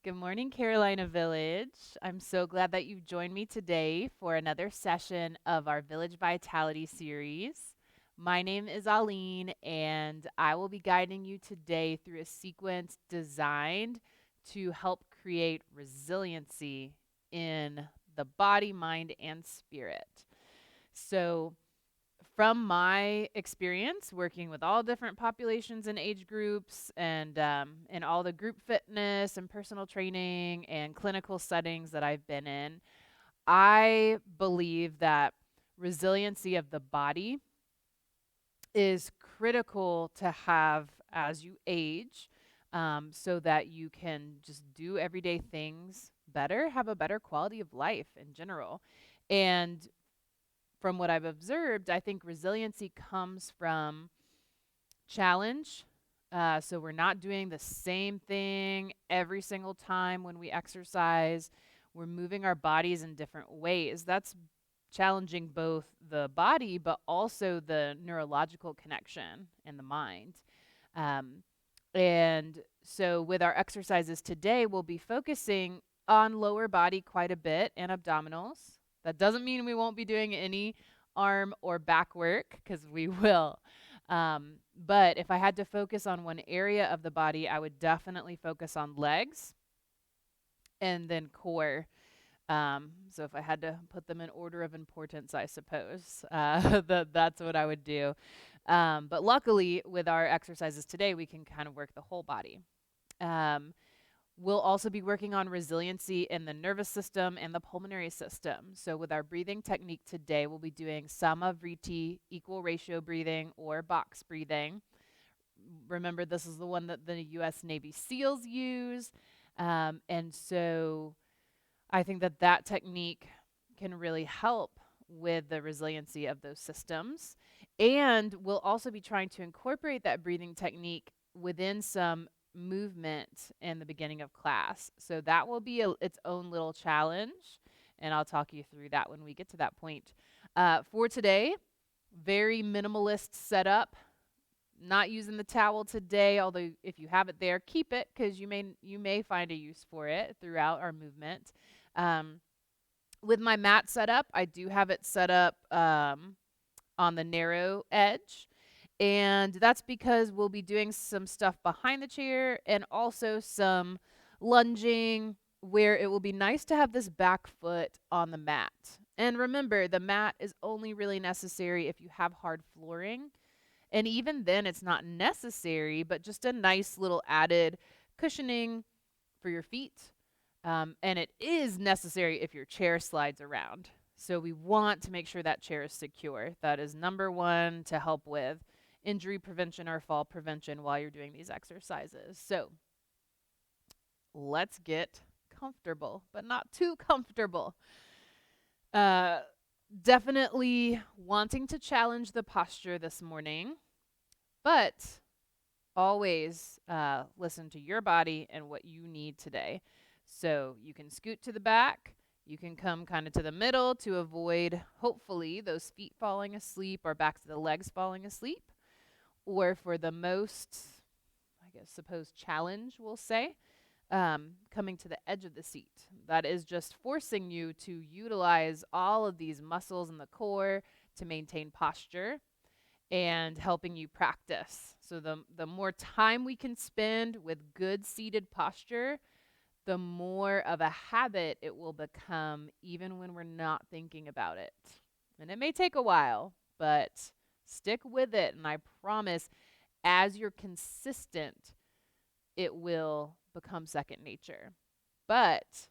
Good morning, Carolina Village. I'm so glad that you've joined me today for another session of our Village Vitality series. My name is Aline, and I will be guiding you today through a sequence designed to help create resiliency in the body, mind, and spirit. So, from my experience working with all different populations and age groups and all the group fitness and personal training and clinical settings that I've been in, I believe that resiliency of the body is critical to have as you age, so that you can just do everyday things better, have a better quality of life in general. And from what I've observed, I think resiliency comes from challenge. So we're not doing the same thing every single time when we exercise. We're moving our bodies in different ways. That's challenging both the body, but also the neurological connection in the mind. Um, and so with our exercises today, we'll be focusing on lower body quite a bit and abdominals. That doesn't mean we won't be doing any arm or back work, because we will. But if I had to focus on one area of the body, I would definitely focus on legs and then core. So if I had to put them in order of importance, I suppose that's what I would do. But luckily, with our exercises today, we can kind of work the whole body. Um, we'll also be working on resiliency in the nervous system and the pulmonary system. So with our breathing technique today, we'll be doing Samavriti, equal ratio breathing, or box breathing. Remember, this is the one that the U.S. Navy SEALs use. And so I think that that technique can really help with the resiliency of those systems. And we'll also be trying to incorporate that breathing technique within some movement in the beginning of class. So that will be its own little challenge. And I'll talk you through that when we get to that point. For today, very minimalist setup. Not using the towel today, although if you have it there, keep it, because you may find a use for it throughout our movement. Um, with my mat setup, I do have it set up on the narrow edge. And that's because we'll be doing some stuff behind the chair and also some lunging, where it will be nice to have this back foot on the mat. And remember, the mat is only really necessary if you have hard flooring. And even then, it's not necessary, but just a nice little added cushioning for your feet. And it is necessary if your chair slides around. So we want to make sure that chair is secure. That is number one to help with injury prevention or fall prevention while you're doing these exercises. So let's get comfortable, but not too comfortable. Uh, Definitely wanting to challenge the posture this morning, but always listen to your body and what you need today. So you can scoot to the back. You can come kind of to the middle to avoid, hopefully, those feet falling asleep or back to the legs falling asleep. Or for the most, I guess, suppose challenge, we'll say, coming to the edge of the seat. That is just forcing you to utilize all of these muscles in the core to maintain posture and helping you practice. So the more time we can spend with good seated posture, the more of a habit it will become, even when we're not thinking about it. And it may take a while, but stick with it. And I promise, as you're consistent, it will become second nature. But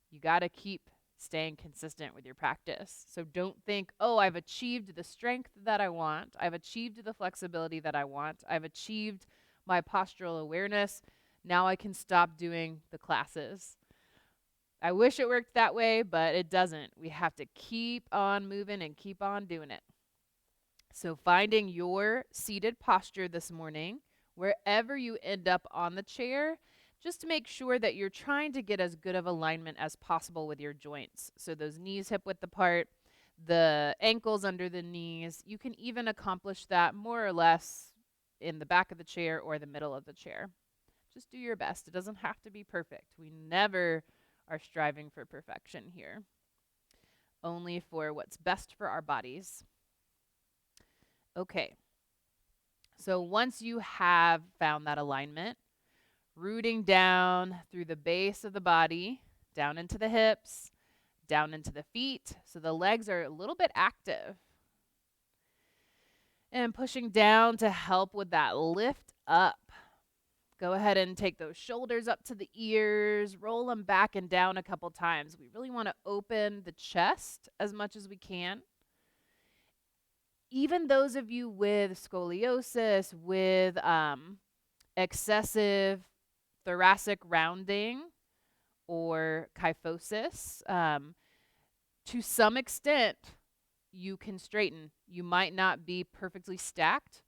you got to keep staying consistent with your practice. So don't think, oh, I've achieved the strength that I want. I've achieved the flexibility that I want. I've achieved my postural awareness. Now I can stop doing the classes. I wish it worked that way, but it doesn't. We have to keep on moving and keep on doing it. So finding your seated posture this morning, wherever you end up on the chair, just to make sure that you're trying to get as good of alignment as possible with your joints. So those knees hip width apart, the ankles under the knees. You can even accomplish that more or less in the back of the chair or the middle of the chair. Just do your best. It doesn't have to be perfect. We never are striving for perfection here, only for what's best for our bodies. Okay, so once you have found that alignment, rooting down through the base of the body, down into the hips, down into the feet, so the legs are a little bit active. And pushing down to help with that lift up. Go ahead and take those shoulders up to the ears, roll them back and down a couple times. We really want to open the chest as much as we can. Even those of you with scoliosis, with excessive thoracic rounding or kyphosis, to some extent, you can straighten. You might not be perfectly stacked,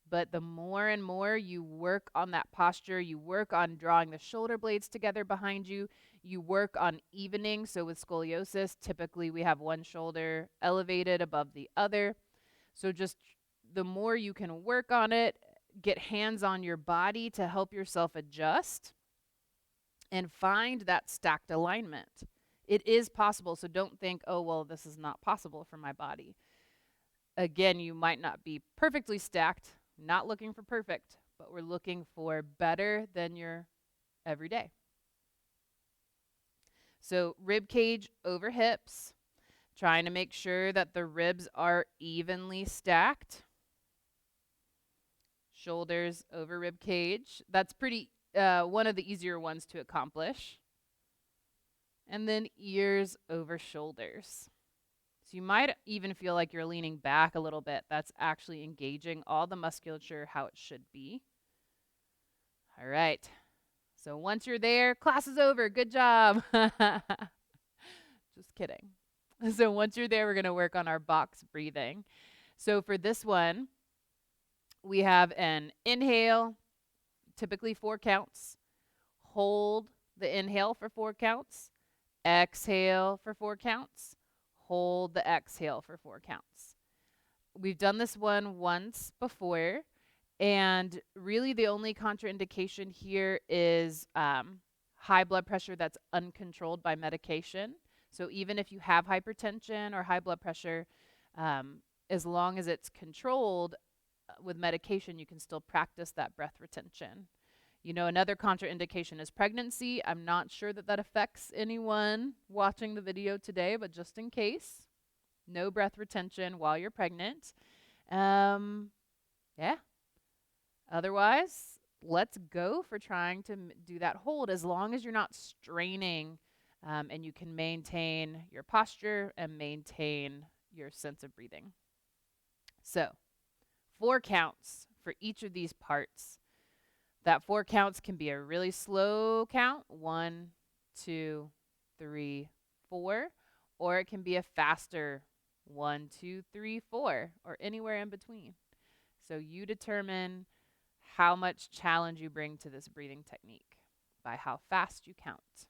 but the more and more you work on that posture, you work on drawing the shoulder blades together behind you, you work on evening. So with scoliosis, typically we have one shoulder elevated above the other. So just the more you can work on it, get hands on your body to help yourself adjust and find that stacked alignment. It is possible, so don't think, oh, well, this is not possible for my body. Again, you might not be perfectly stacked, not looking for perfect, but we're looking for better than your everyday. So rib cage over hips, trying to make sure that the ribs are evenly stacked. Shoulders over rib cage. That's pretty one of the easier ones to accomplish. And then ears over shoulders. So you might even feel like you're leaning back a little bit. That's actually engaging all the musculature how it should be. All right. So once you're there, class is over. Good job. Just kidding. So once you're there, we're going to work on our box breathing. So for this one, we have an inhale, typically 4 counts. Hold the inhale for 4 counts. Exhale for 4 counts. Hold the exhale for 4 counts. We've done this one once before, and really the only contraindication here is high blood pressure that's uncontrolled by medication. So even if you have hypertension or high blood pressure, as long as it's controlled with medication, you can still practice that breath retention. You know, another contraindication is pregnancy. I'm not sure that that affects anyone watching the video today, but just in case, no breath retention while you're pregnant. Yeah. Otherwise, let's go for trying to do that hold as long as you're not straining and you can maintain your posture and maintain your sense of breathing. So 4 counts for each of these parts. That 4 counts can be a really slow count, 1, 2, 3, 4, or it can be a faster 1, 2, 3, 4, or anywhere in between. So you determine how much challenge you bring to this breathing technique by how fast you count.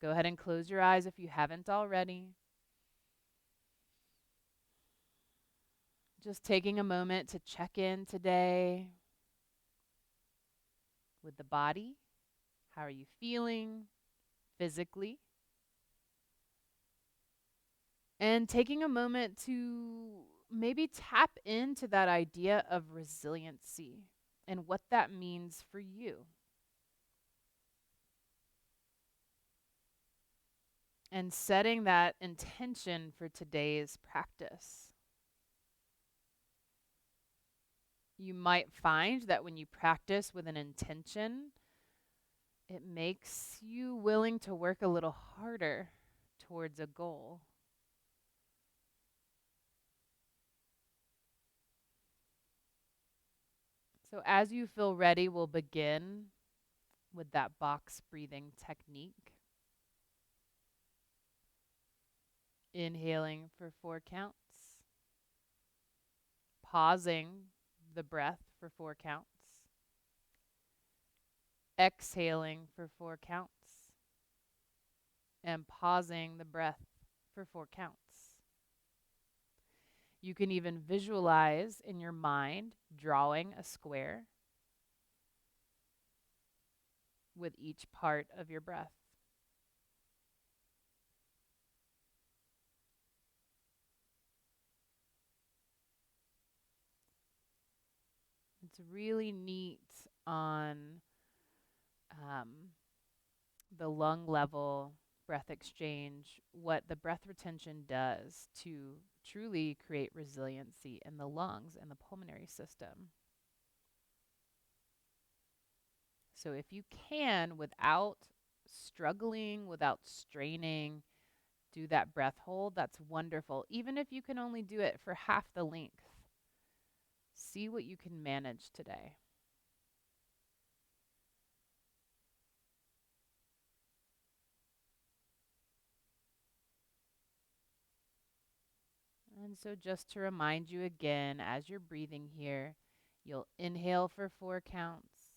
Go ahead and close your eyes if you haven't already. Just taking a moment to check in today with the body. How are you feeling physically? And taking a moment to maybe tap into that idea of resiliency and what that means for you. And setting that intention for today's practice. You might find that when you practice with an intention, it makes you willing to work a little harder towards a goal. So as you feel ready, we'll begin with that box breathing technique. Inhaling for 4 counts. Pausing the breath for 4 counts. Exhaling for 4 counts. And pausing the breath for 4 counts. You can even visualize in your mind drawing a square. with each part of your breath. It's really neat on um, the lung level breath exchange what the breath retention does to truly create resiliency in the lungs and the pulmonary system. So if you can, without struggling, without straining, do that breath hold, that's wonderful. Even if you can only do it for half the length, see what you can manage today. And so, just to remind you again, as you're breathing here, you'll inhale for 4 counts,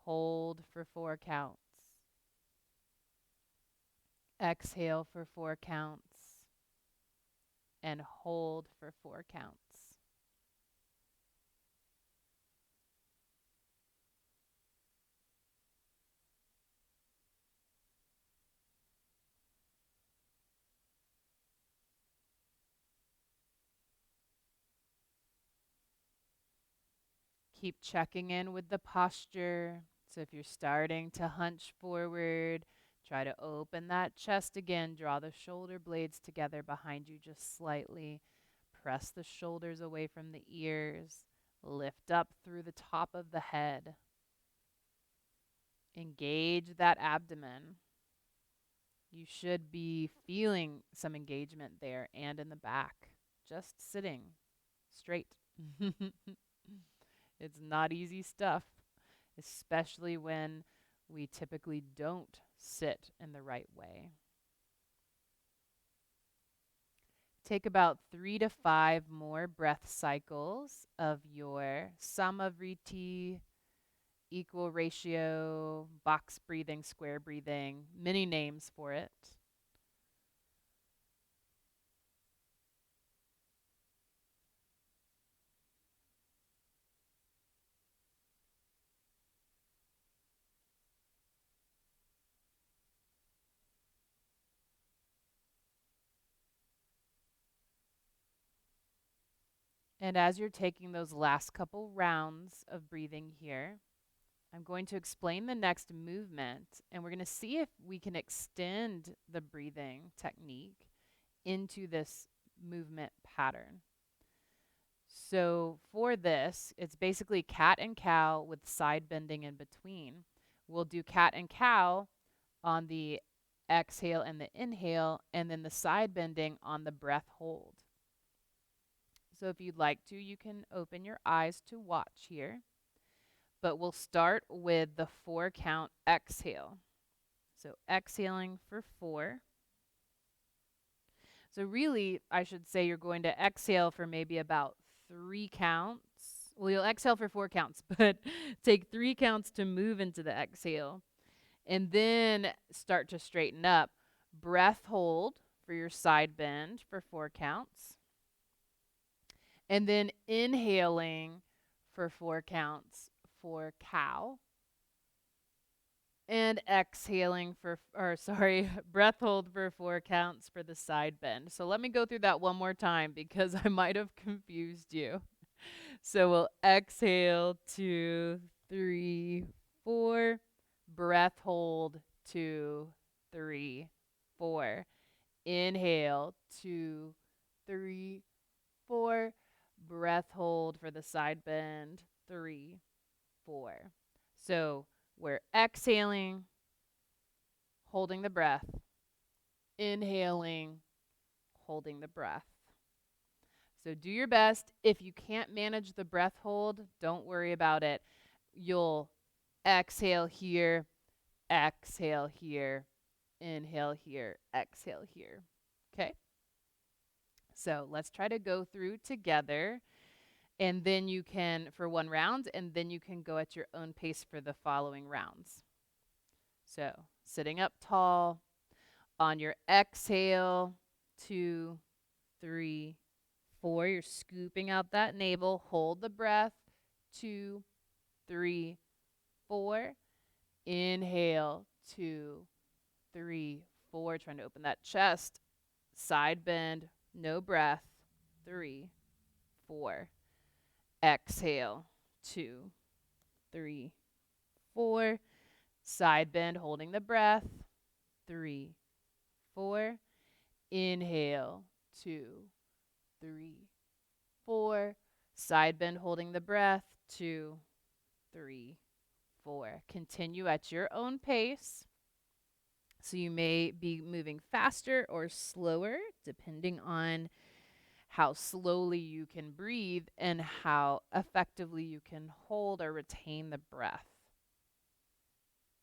hold for 4 counts, exhale for 4 counts, and hold for 4 counts. Keep checking in with the posture. So if you're starting to hunch forward, try to open that chest again. Draw the shoulder blades together behind you just slightly. Press the shoulders away from the ears. Lift up through the top of the head. Engage that abdomen. You should be feeling some engagement there and in the back. Just sitting straight. It's not easy stuff, especially when we typically don't sit in the right way. Take about 3 to 5 more breath cycles of your Samavriti, equal ratio, box breathing, square breathing, many names for it. And as you're taking those last couple rounds of breathing here, I'm going to explain the next movement, and we're going to see if we can extend the breathing technique into this movement pattern. So for this, it's basically cat and cow with side bending in between. We'll do cat and cow on the exhale and the inhale, and then the side bending on the breath hold. So if you'd like to, you can open your eyes to watch here. But we'll start with the 4 count exhale. So exhaling for 4. So really, I should say you're going to exhale for maybe about 3 counts. Well, you'll exhale for 4 counts, but take 3 counts to move into the exhale. And then start to straighten up. Breath hold for your side bend for 4 counts. And then inhaling for 4 counts for cow. And exhaling for, breath hold for 4 counts for the side bend. So let me go through that one more time because I might have confused you. So we'll exhale 2, 3, 4. Breath hold 2, 3, 4. Inhale 2, 3, 4. Breath hold for the side bend 3, 4. So we're exhaling, holding the breath, inhaling, holding the breath. So do your best. If you can't manage the breath hold, don't worry about it. You'll exhale here, exhale here, inhale here, exhale here. Okay? So let's try to go through together. And then you can, for one round, and then you can go at your own pace for the following rounds. So sitting up tall. On your exhale, 2, 3, 4. You're scooping out that navel. Hold the breath. 2, 3, 4. Inhale, 2, 3, 4. Trying to open that chest. Side bend, no breath. 3, 4. Exhale, 2, 3, 4. Side bend, holding the breath. 3, 4. Inhale, 2, 3, 4. Side bend, holding the breath. 2, 3, 4. Continue at your own pace. So you may be moving faster or slower depending on how slowly you can breathe and how effectively you can hold or retain the breath.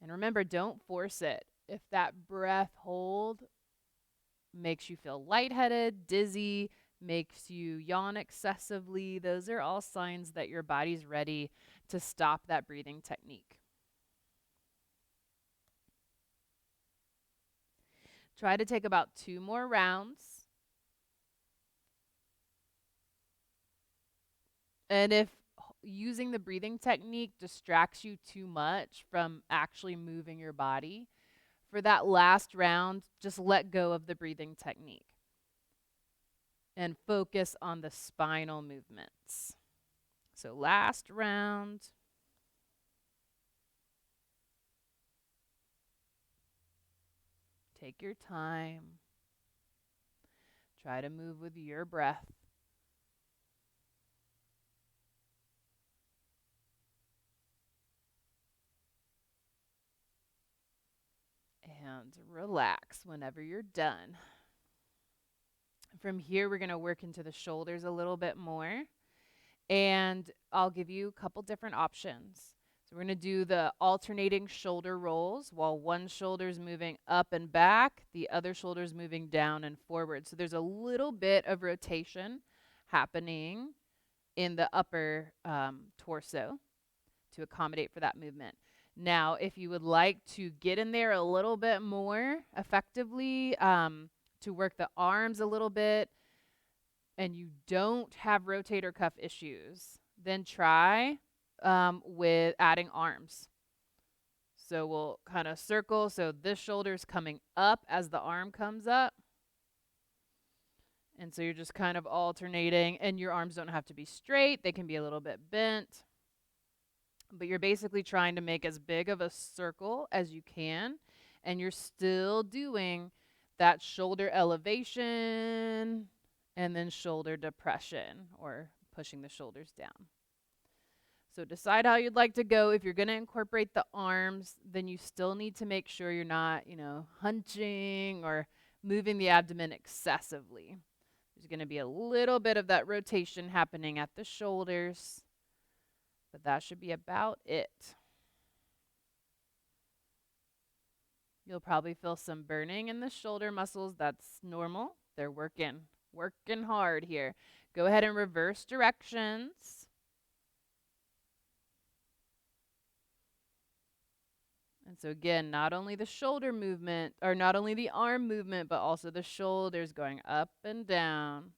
And remember, don't force it. If that breath hold makes you feel lightheaded, dizzy, makes you yawn excessively, those are all signs that your body's ready to stop that breathing technique. Try to take about 2 more rounds. And if using the breathing technique distracts you too much from actually moving your body, for that last round, just let go of the breathing technique and focus on the spinal movements. So last round. Take your time. Try to move with your breath. And relax whenever you're done. From here, we're going to work into the shoulders a little bit more. And I'll give you a couple different options. So we're going to do the alternating shoulder rolls while one shoulder's moving up and back, the other shoulder's moving down and forward. So there's a little bit of rotation happening in the upper torso to accommodate for that movement. Now, if you would like to get in there a little bit more effectively, to work the arms a little bit, and you don't have rotator cuff issues, then try with adding arms. So we'll kind of circle. So this shoulder's coming up as the arm comes up. And so you're just kind of alternating, and your arms don't have to be straight. They can be a little bit bent. But you're basically trying to make as big of a circle as you can, and you're still doing that shoulder elevation and then shoulder depression, or pushing the shoulders down. So decide how you'd like to go. If you're going to incorporate the arms, then you still need to make sure you're not, hunching or moving the abdomen excessively. There's going to be a little bit of that rotation happening at the shoulders, but that should be about it. You'll probably feel some burning in the shoulder muscles. That's normal. They're working hard here. Go ahead and reverse directions. And so again, not only the shoulder movement, or not only the arm movement, but also the shoulders going up and down.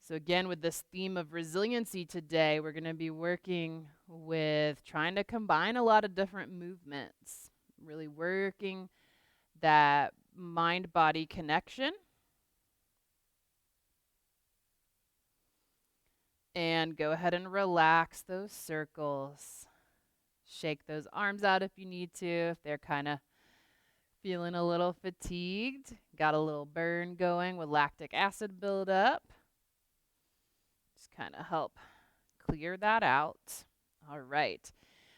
So again, with this theme of resiliency today, we're going to be working with trying to combine a lot of different movements, really working that mind-body connection. And go ahead and relax those circles. Shake those arms out if you need to, if they're kind of feeling a little fatigued, got a little burn going with lactic acid buildup. Just kind of help clear that out. All right.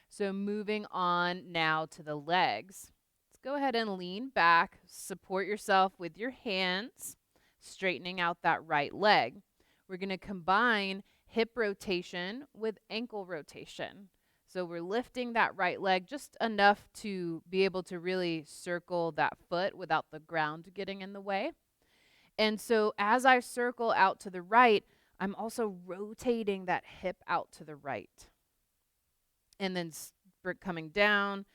So moving on now to the legs. Let's go ahead and lean back, support yourself with your hands, straightening out that right leg. We're going to combine hip rotation with ankle rotation. So we're lifting that right leg just enough to be able to really circle that foot without the ground getting in the way. And so as I circle out to the right, I'm also rotating that hip out to the right. And then coming down,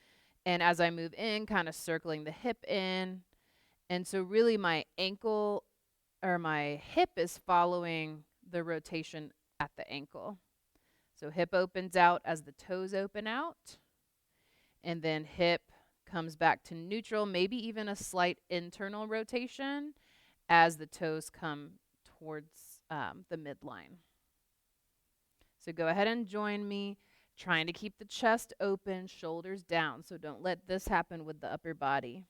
and as I move in, kind of circling the hip in. And so really my ankle or my hip is following the rotation at the ankle. So hip opens out as the toes open out, and then hip comes back to neutral, maybe even a slight internal rotation as the toes come towards the midline. So go ahead and join me, trying to keep the chest open, shoulders down. So don't let this happen with the upper body.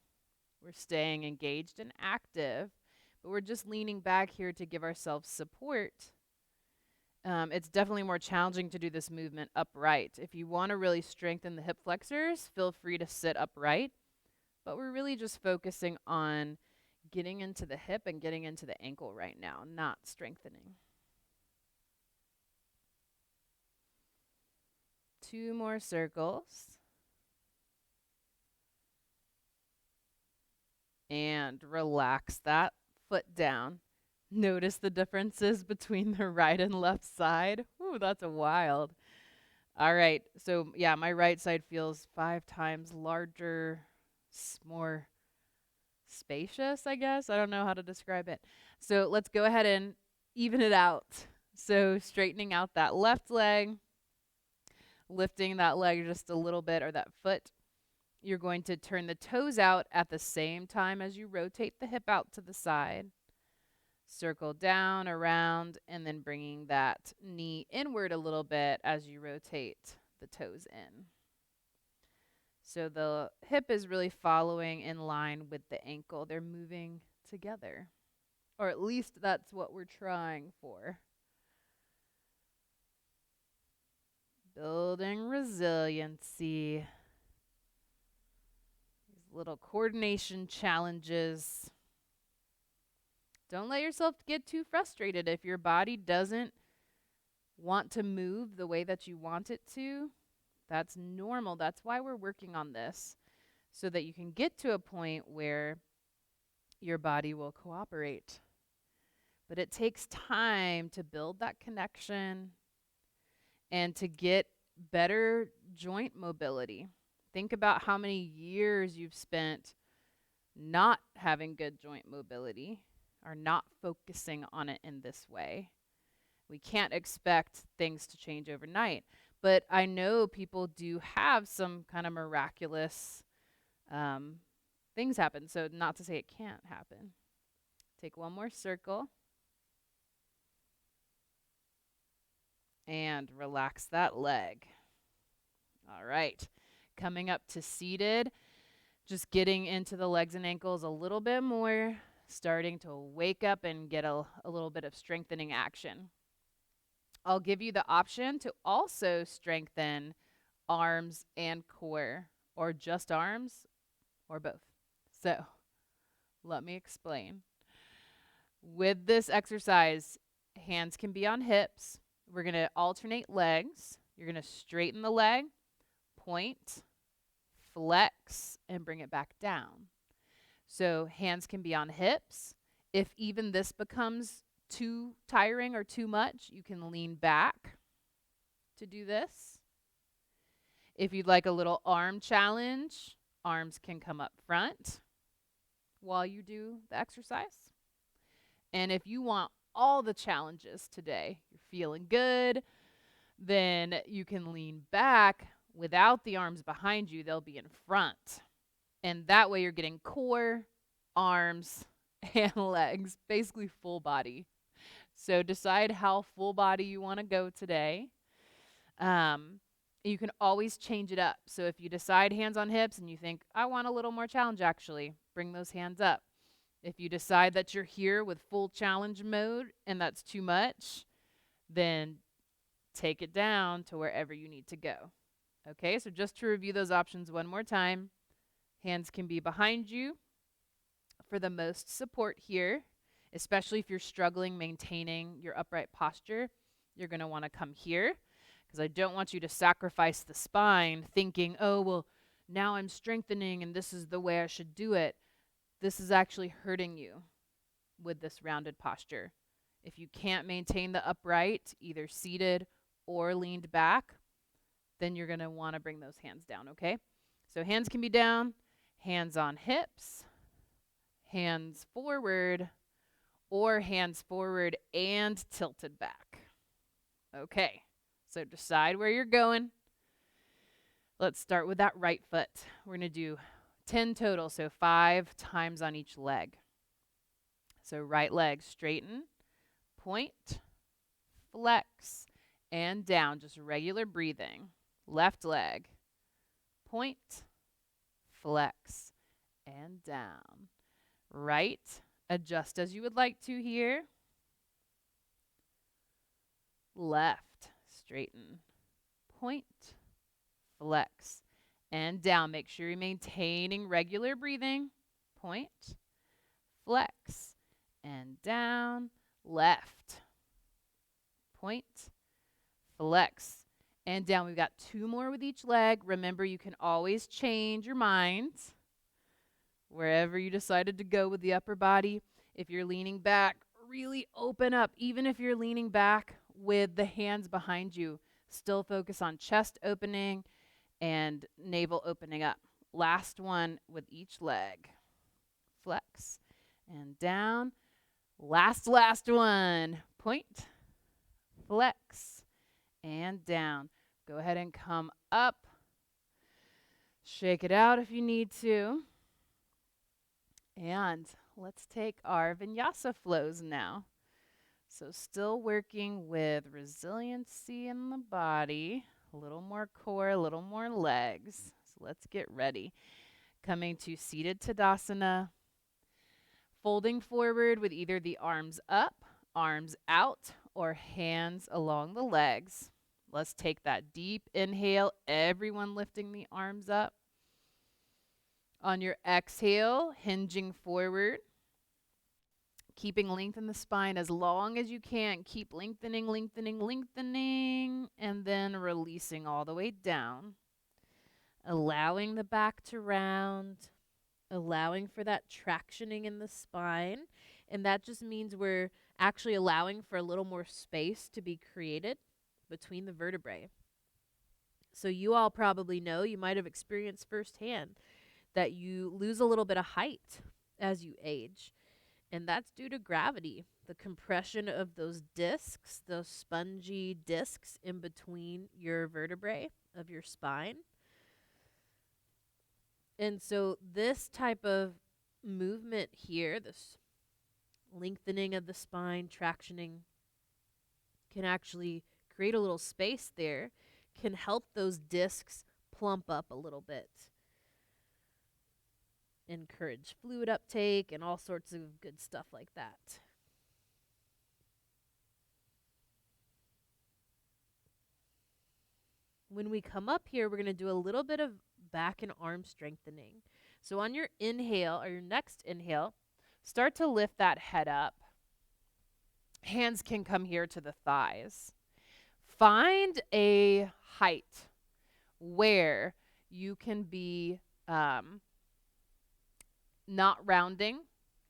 We're staying engaged and active, but we're just leaning back here to give ourselves support. It's definitely more challenging to do this movement upright. If you want to really strengthen the hip flexors, feel free to sit upright. But we're really just focusing on getting into the hip and getting into the ankle right now, not strengthening. 2 more circles. And relax that foot down. Notice the differences between the right and left side. Ooh, that's wild. All right, so yeah, my right side feels 5 times larger, more spacious, I guess. I don't know how to describe it. So let's go ahead and even it out. So straightening out that left leg, lifting that leg just a little bit, or that foot. You're going to turn the toes out at the same time as you rotate the hip out to the side. Circle down, around, and then bringing that knee inward a little bit as you rotate the toes in. So the hip is really following in line with the ankle. They're moving together, or at least that's what we're trying for. Building resiliency. Little coordination challenges. Don't let yourself get too frustrated if your body doesn't want to move the way that you want it to. That's normal. That's why we're working on this, so that you can get to a point where your body will cooperate. But it takes time to build that connection and to get better joint mobility. Think about how many years you've spent not having good joint mobility or not focusing on it in this way. We can't expect things to change overnight. But I know people do have some kind of miraculous things happen. So not to say it can't happen. Take one more circle. And relax that leg. All right. Coming up to seated. Just getting into the legs and ankles a little bit more, starting to wake up and get a little bit of strengthening action. I'll give you the option to also strengthen arms and core, or just arms, or both. So let me explain. With this exercise, hands can be on hips. We're going to alternate legs. You're going to straighten the leg, point, flex, and bring it back down. So hands can be on hips. If even this becomes too tiring or too much, you can lean back to do this. If you'd like a little arm challenge, arms can come up front while you do the exercise. And if you want all the challenges today, you're feeling good, then you can lean back without the arms behind you. They'll be in front. And that way you're getting core, arms, and legs, basically full body. So decide how full body you want to go today. You can always change it up. So if you decide hands on hips and you think, I want a little more challenge actually, bring those hands up. If you decide that you're here with full challenge mode and that's too much, then take it down to wherever you need to go. Okay, so just to review those options one more time, hands can be behind you for the most support here, especially if you're struggling maintaining your upright posture. You're going to want to come here, because I don't want you to sacrifice the spine thinking, oh, well, now I'm strengthening and this is the way I should do it. This is actually hurting you with this rounded posture. If you can't maintain the upright, either seated or leaned back, then you're going to want to bring those hands down, okay? So hands can be down, hands on hips, hands forward, or hands forward and tilted back. Okay, So decide where you're going. Let's start with that right foot. We're going to do 10 total, so 5 times on each leg. So right leg, straighten, point, flex, and down, just regular breathing. Left leg, point, flex, and down. Right, adjust as you would like to here. Left, straighten, point, flex, and down. Make sure you're maintaining regular breathing. Point, flex, and down. Left, point, flex, and down. We've got 2 more with each leg. Remember, you can always change your mind wherever you decided to go with the upper body. If you're leaning back, really open up. Even if you're leaning back with the hands behind you, still focus on chest opening and navel opening up. Last one with each leg. Flex and down. Last one. Point, flex, and down. Go ahead and come up. Shake it out if you need to. And let's take our vinyasa flows now. So still working with resiliency in the body, a little more core, a little more legs. So let's get ready. Coming to seated Tadasana, folding forward with either the arms up, arms out, or hands along the legs. Let's take that deep inhale, everyone lifting the arms up. On your exhale, hinging forward. Keeping length in the spine as long as you can. Keep lengthening, lengthening, lengthening, and then releasing all the way down. Allowing the back to round, allowing for that tractioning in the spine. And that just means we're actually allowing for a little more space to be created between the vertebrae. So you all probably know, you might have experienced firsthand, that you lose a little bit of height as you age. And that's due to gravity, the compression of those discs, those spongy discs in between your vertebrae of your spine. And so this type of movement here, this lengthening of the spine, tractioning, can actually create a little space there, can help those discs plump up a little bit. Encourage fluid uptake and all sorts of good stuff like that. When we come up here, we're going to do a little bit of back and arm strengthening. So on your inhale, or your next inhale, start to lift that head up. Hands can come here to the thighs. Find a height where you can be not rounding.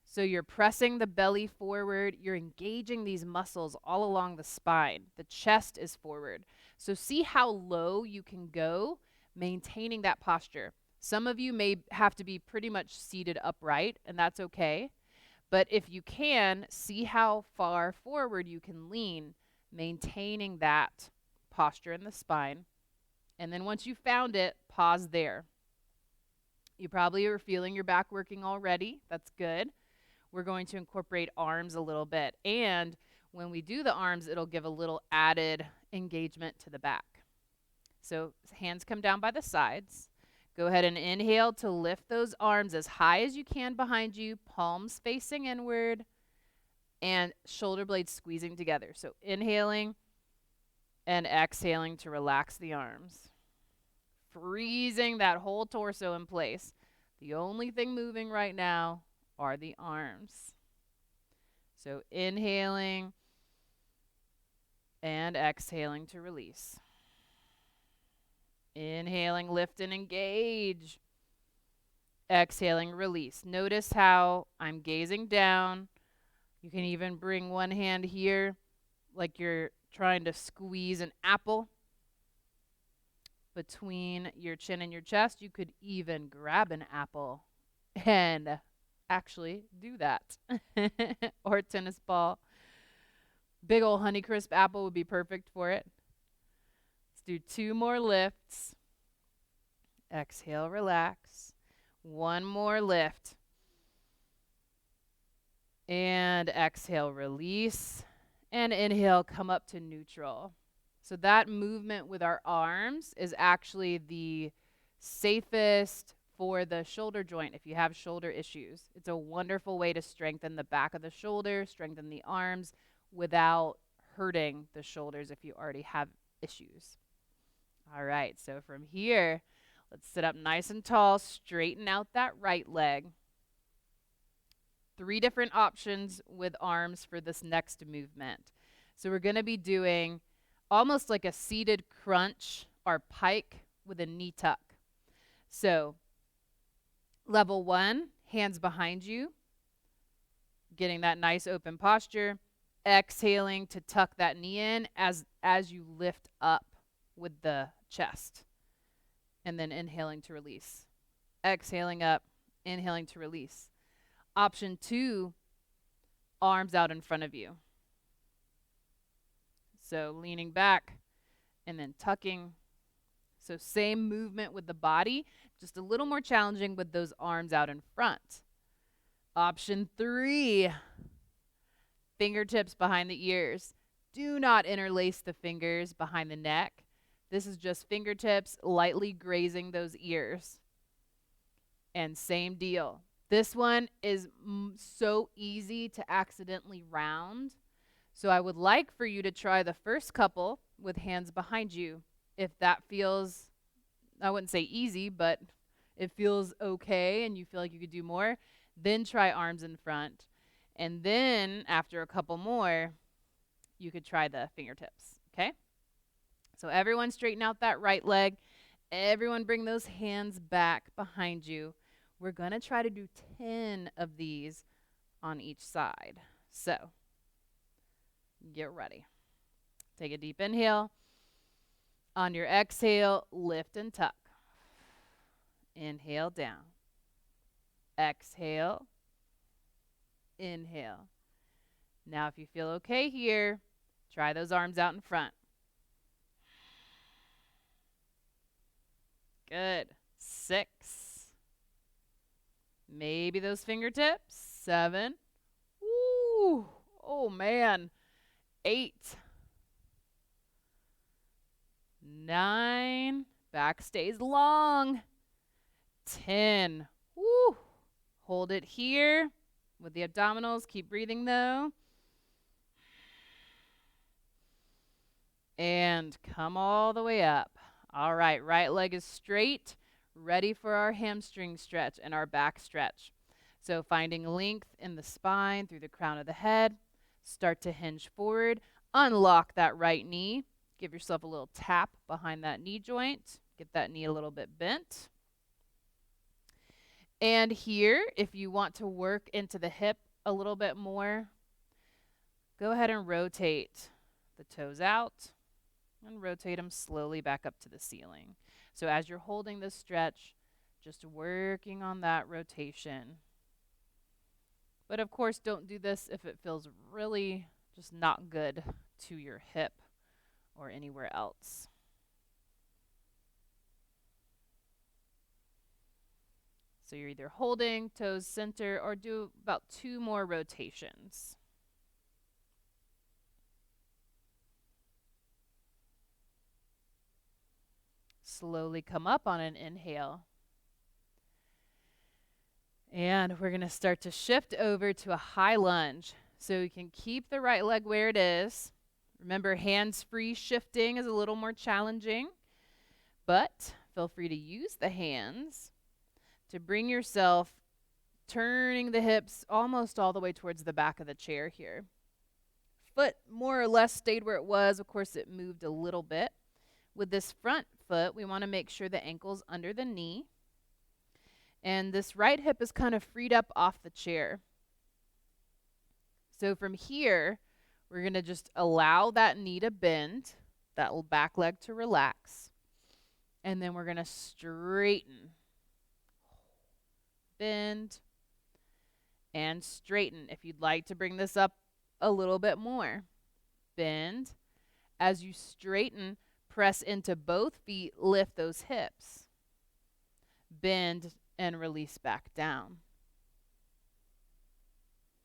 So you're pressing the belly forward. You're engaging these muscles all along the spine. The chest is forward. So see how low you can go, maintaining that posture. Some of you may have to be pretty much seated upright, and that's okay. But if you can, see how far forward you can lean, maintaining that posture in the spine. And then once you found it, pause there. You probably are feeling your back working already. That's good. We're going to incorporate arms a little bit. And when we do the arms, it'll give a little added engagement to the back. So hands come down by the sides. Go ahead and inhale to lift those arms as high as you can behind you, palms facing inward, and shoulder blades squeezing together. So inhaling and exhaling to relax the arms. Freezing that whole torso in place. The only thing moving right now are the arms. So inhaling and exhaling to release. Inhaling, lift and engage. Exhaling, release. Notice how I'm gazing down. You can even bring one hand here like you're trying to squeeze an apple between your chin and your chest. You could even grab an apple and actually do that. Or a tennis ball. Big old Honeycrisp apple would be perfect for it. Let's do 2 more lifts. Exhale, relax. 1 more lift. And exhale, release. And inhale, come up to neutral. So that movement with our arms is actually the safest for the shoulder joint if you have shoulder issues. It's a wonderful way to strengthen the back of the shoulder, strengthen the arms without hurting the shoulders if you already have issues. All right, so from here, let's sit up nice and tall, straighten out that right leg. 3 different options with arms for this next movement. So we're going to be doing almost like a seated crunch or pike with a knee tuck. So level 1, hands behind you, getting that nice open posture, exhaling to tuck that knee in as you lift up with the chest, and then inhaling to release. Exhaling up, inhaling to release. Option 2, arms out in front of you. So leaning back and then tucking. So same movement with the body, just a little more challenging with those arms out in front. Option 3, fingertips behind the ears. Do not interlace the fingers behind the neck. This is just fingertips lightly grazing those ears. And same deal. This one is so easy to accidentally round. So I would like for you to try the first couple with hands behind you. If that feels, I wouldn't say easy, but it feels okay and you feel like you could do more, then try arms in front. And then after a couple more, you could try the fingertips, okay? So everyone straighten out that right leg. Everyone bring those hands back behind you. We're going to try to do 10 of these on each side. So get ready. Take a deep inhale. On your exhale, lift and tuck. Inhale down. Exhale. Inhale. Now if you feel okay here, try those arms out in front. Good. 6. Maybe those fingertips. 7. Ooh. Oh, man. 8. 9. Back stays long. 10. Woo. Hold it here with the abdominals. Keep breathing, though. And come all the way up. All right, right leg is straight, ready for our hamstring stretch and our back stretch. So finding length in the spine through the crown of the head. Start to hinge forward. Unlock that right knee. Give yourself a little tap behind that knee joint. Get that knee a little bit bent. And here, if you want to work into the hip a little bit more, go ahead and rotate the toes out and rotate them slowly back up to the ceiling. So as you're holding this stretch, just working on that rotation. But of course, don't do this if it feels really just not good to your hip or anywhere else. So you're either holding toes center or do about 2 more rotations. Slowly come up on an inhale. And we're going to start to shift over to a high lunge. So you can keep the right leg where it is. Remember, hands-free shifting is a little more challenging, but feel free to use the hands to bring yourself turning the hips almost all the way towards the back of the chair here. Foot more or less stayed where it was. Of course, it moved a little bit. With this front foot, we want to make sure the ankle's under the knee. And this right hip is kind of freed up off the chair. So from here, we're going to just allow that knee to bend, that back leg to relax. And then we're going to straighten. Bend and straighten. If you'd like to bring this up a little bit more, bend. As you straighten, Press into both feet, lift those hips. Bend and release back down.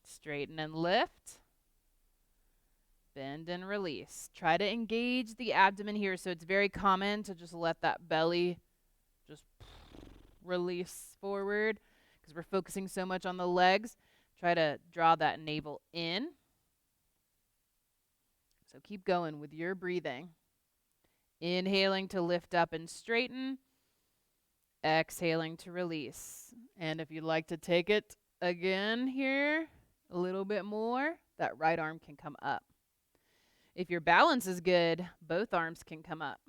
Straighten and lift. Bend and release. Try to engage the abdomen here. So it's very common to just let that belly just release forward because we're focusing so much on the legs. Try to draw that navel in. So keep going with your breathing. Inhaling to lift up and straighten. Exhaling to release. And if you'd like to take it again here, a little bit more, that right arm can come up. If your balance is good, both arms can come up.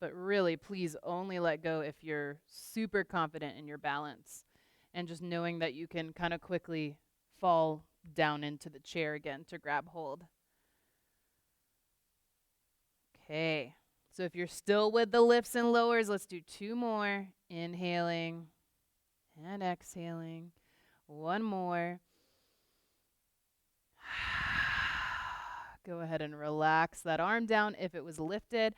But really, please only let go if you're super confident in your balance and just knowing that you can kind of quickly fall down into the chair again to grab hold. Okay, so if you're still with the lifts and lowers, let's do 2 more. Inhaling and exhaling. 1 more. Go ahead and relax that arm down if it was lifted.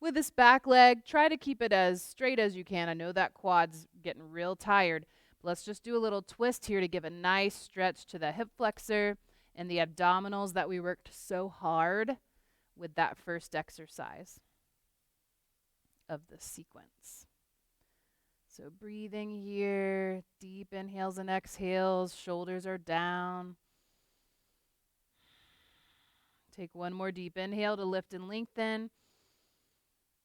With this back leg, try to keep it as straight as you can. I know that quad's getting real tired. But let's just do a little twist here to give a nice stretch to the hip flexor and the abdominals that we worked so hard with that first exercise of the sequence. So breathing here, deep inhales and exhales, shoulders are down. Take 1 more deep inhale to lift and lengthen.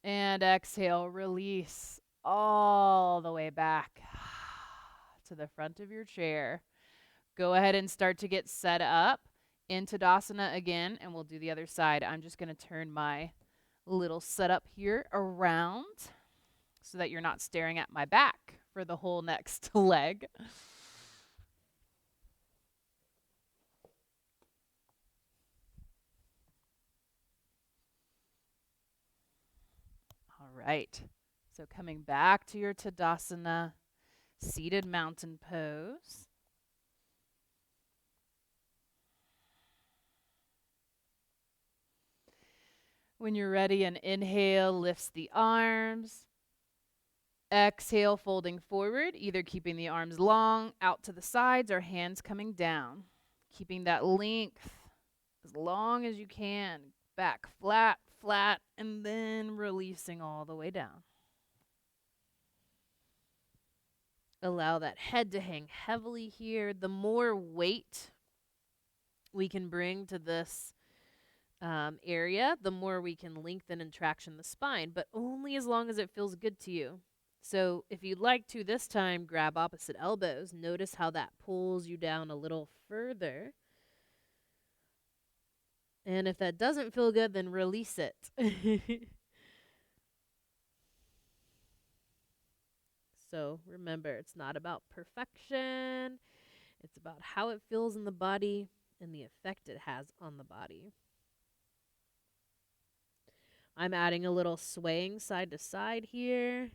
And exhale, release all the way back to the front of your chair. Go ahead and start to get set up in Tadasana again, and we'll do the other side. I'm just going to turn my little setup here around so that you're not staring at my back for the whole next leg. All right, so coming back to your Tadasana, seated mountain pose. When you're ready, an inhale lifts the arms. Exhale, folding forward, either keeping the arms long out to the sides or hands coming down. Keeping that length as long as you can. Back flat, flat, and then releasing all the way down. Allow that head to hang heavily here. The more weight we can bring to this area, the more we can lengthen and traction the spine, but only as long as it feels good to you. So if you'd like to this time, grab opposite elbows. Notice how that pulls you down a little further. And if that doesn't feel good, then release it. So remember, it's not about perfection. It's about how it feels in the body and the effect it has on the body. I'm adding a little swaying side to side here.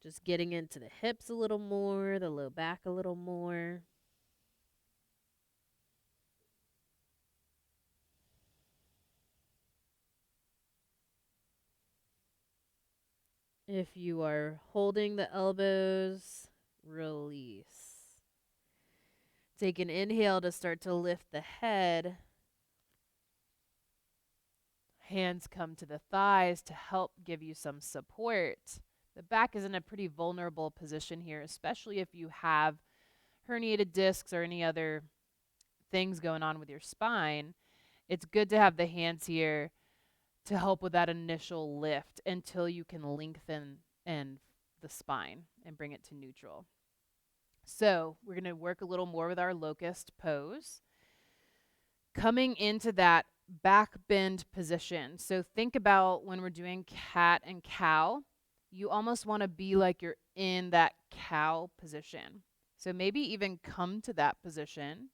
Just getting into the hips a little more, the low back a little more. If you are holding the elbows, release. Take an inhale to start to lift the head. Hands come to the thighs to help give you some support. The back is in a pretty vulnerable position here, especially if you have herniated discs or any other things going on with your spine. It's good to have the hands here to help with that initial lift until you can lengthen the spine and bring it to neutral. So we're going to work a little more with our locust pose. Coming into that back bend position. So think about when we're doing cat and cow, you almost want to be like you're in that cow position. So maybe even come to that position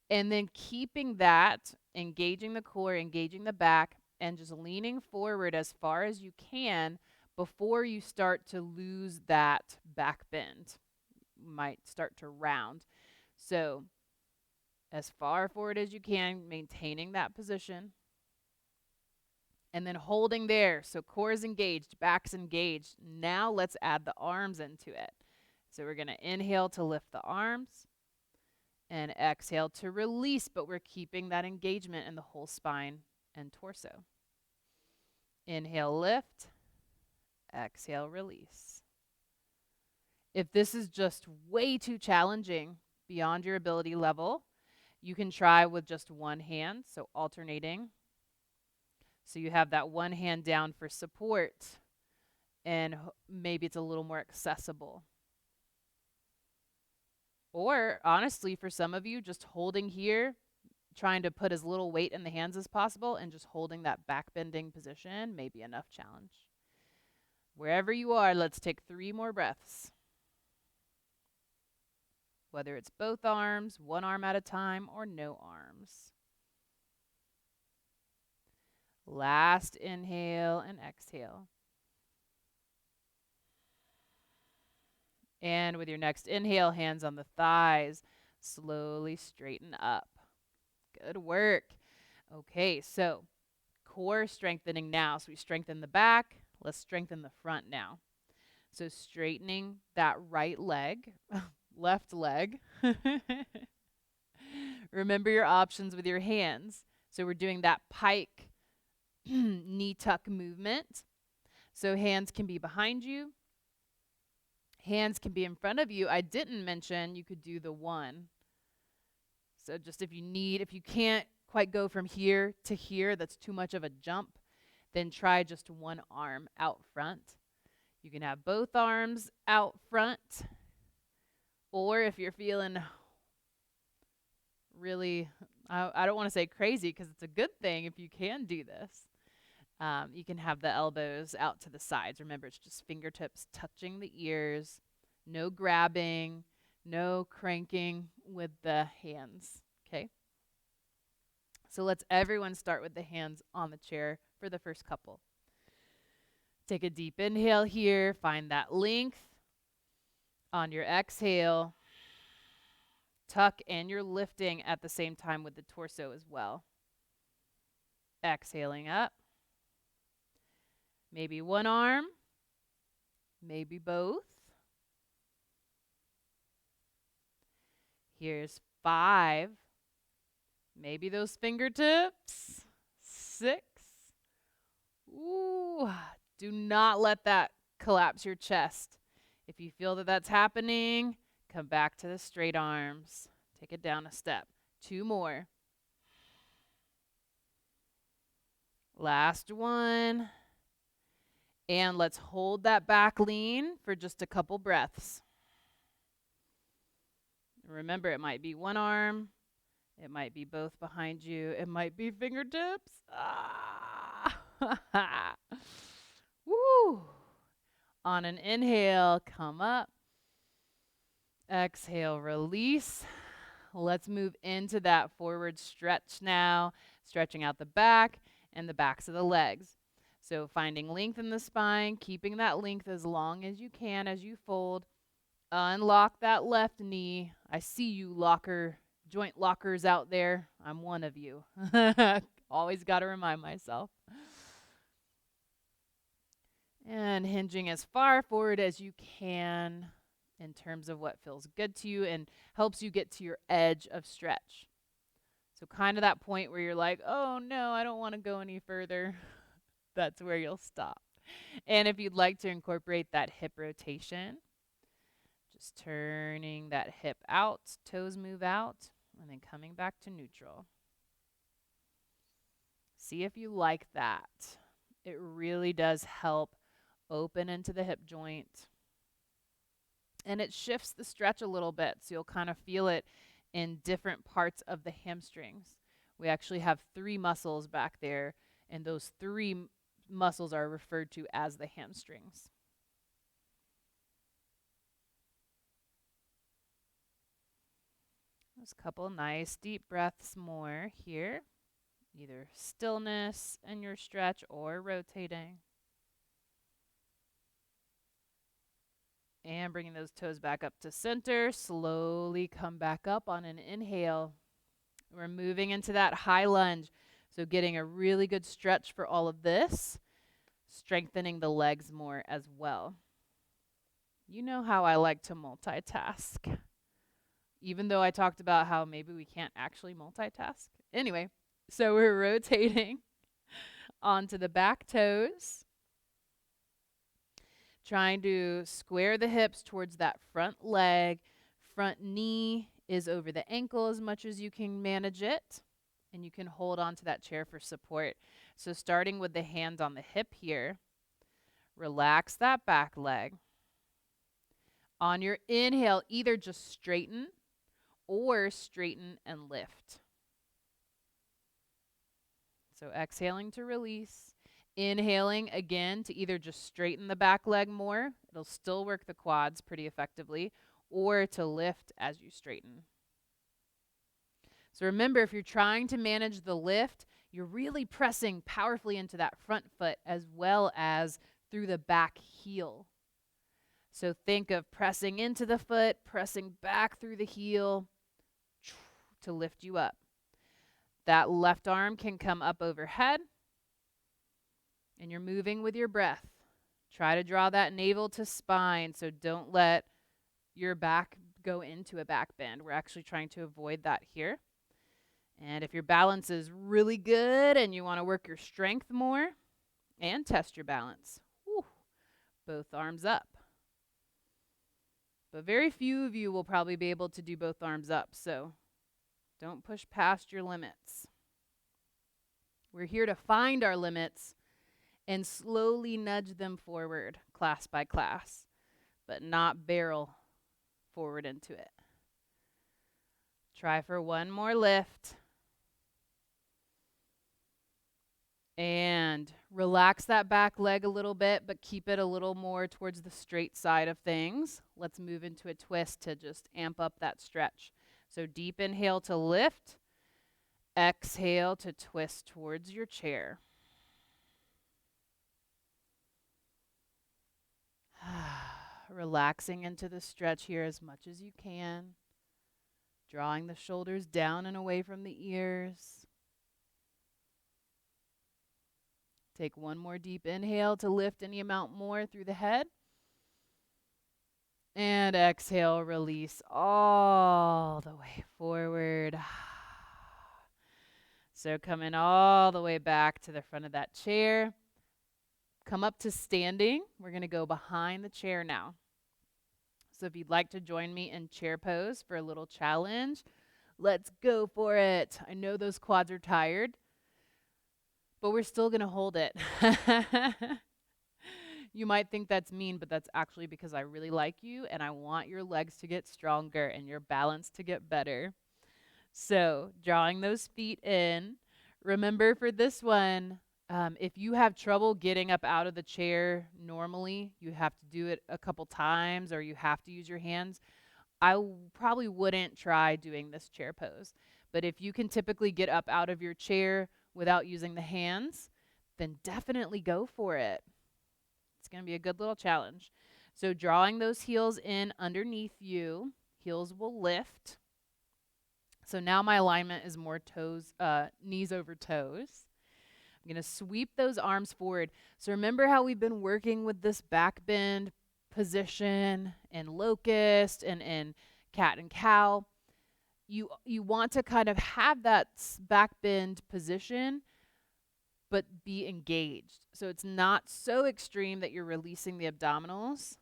and then keeping that, engaging the core, engaging the back, and just leaning forward as far as you can before you start to lose that back bend. You might start to round. So as far forward as you can, maintaining that position. And then holding there. So core is engaged, back's engaged. Now let's add the arms into it. So we're going to inhale to lift the arms and exhale to release, but we're keeping that engagement in the whole spine and torso. Inhale, lift. Exhale, release. If this is just way too challenging beyond your ability level, you can try with just one hand, so alternating. So you have that one hand down for support, and maybe it's a little more accessible. Or honestly, for some of you, just holding here, trying to put as little weight in the hands as possible and just holding that back bending position may be enough challenge. Wherever you are, let's take 3 more breaths. Whether it's both arms, one arm at a time, or no arms. Last inhale and exhale. And with your next inhale, hands on the thighs, slowly straighten up. Good work. Okay, so core strengthening now. So we strengthen the back. Let's strengthen the front now. So straightening that right leg, left leg. Remember your options with your hands. So we're doing that pike knee tuck movement. So hands can be behind you. Hands can be in front of you. I didn't mention you could do the one. So just if you can't quite go from here to here, that's too much of a jump, then try just one arm out front. You can have both arms out front, or if you're feeling really, I don't want to say crazy because it's a good thing if you can do this. You can have the elbows out to the sides. Remember, it's just fingertips touching the ears, no grabbing, no cranking with the hands, okay? So let's everyone start with the hands on the chair for the first couple. Take a deep inhale here. Find that length. On your exhale, tuck and you're lifting at the same time with the torso as well. Exhaling up. Maybe one arm, maybe both. Here's 5. Maybe those fingertips. 6. Ooh, do not let that collapse your chest. If you feel that that's happening, come back to the straight arms. Take it down a step. 2 more. Last one. And let's hold that back lean for just a couple breaths. Remember, it might be one arm. It might be both behind you. It might be fingertips. Woo! On an inhale, come up. Exhale, release. Let's move into that forward stretch now, stretching out the back and the backs of the legs. So finding length in the spine, keeping that length as long as you can as you fold. Unlock that left knee. I see you joint lockers out there. I'm one of you. Always got to remind myself. And hinging as far forward as you can in terms of what feels good to you and helps you get to your edge of stretch. So kind of that point where you're like, oh no, I don't want to go any further. That's where you'll stop. And if you'd like to incorporate that hip rotation, just turning that hip out, toes move out, and then coming back to neutral. See if you like that. It really does help open into the hip joint. And it shifts the stretch a little bit, so you'll kind of feel it in different parts of the hamstrings. We actually have 3 muscles back there, and those 3 muscles are referred to as the hamstrings. Just a couple nice deep breaths more here. Either stillness in your stretch or rotating. And bringing those toes back up to center. Slowly come back up on an inhale. We're moving into that high lunge. So getting a really good stretch for all of this, strengthening the legs more as well. You know how I like to multitask, even though I talked about how maybe we can't actually multitask. Anyway, so we're rotating onto the back toes, trying to square the hips towards that front leg. Front knee is over the ankle as much as you can manage it, and you can hold on to that chair for support. So starting with the hands on the hip here, relax that back leg. On your inhale, either just straighten or straighten and lift. So exhaling to release. Inhaling again to either just straighten the back leg more, it'll still work the quads pretty effectively, or to lift as you straighten. So remember, if you're trying to manage the lift, you're really pressing powerfully into that front foot as well as through the back heel. So think of pressing into the foot, pressing back through the heel to lift you up. That left arm can come up overhead, and you're moving with your breath. Try to draw that navel to spine, so don't let your back go into a back bend. We're actually trying to avoid that here. And if your balance is really good and you want to work your strength more and test your balance, both arms up. But very few of you will probably be able to do both arms up, so don't push past your limits. We're here to find our limits and slowly nudge them forward, class by class, but not barrel forward into it. Try for one more lift. And relax that back leg a little bit, but keep it a little more towards the straight side of things. Let's move into a twist to just amp up that stretch. So deep inhale to lift. Exhale to twist towards your chair. Relaxing into the stretch here as much as you can. Drawing the shoulders down and away from the ears. Take one more deep inhale to lift any amount more through the head. And exhale, release all the way forward. So coming all the way back to the front of that chair. Come up to standing. We're going to go behind the chair now. So if you'd like to join me in chair pose for a little challenge, let's go for it. I know those quads are tired, but we're still going to hold it. You might think that's mean, but that's actually because I really like you and I want your legs to get stronger and your balance to get better. So drawing those feet in. Remember for this one, if you have trouble getting up out of the chair normally, you have to do it a couple times or you have to use your hands, probably wouldn't try doing this chair pose. But if you can typically get up out of your chair without using the hands, then definitely go for it. It's going to be a good little challenge. So drawing those heels in underneath you, heels will lift. So now my alignment is more knees over toes. I'm going to sweep those arms forward. So remember how we've been working with this back bend position and locust and cat and cow. You want to kind of have that back bend position, but be engaged. So it's not so extreme that you're releasing the abdominals,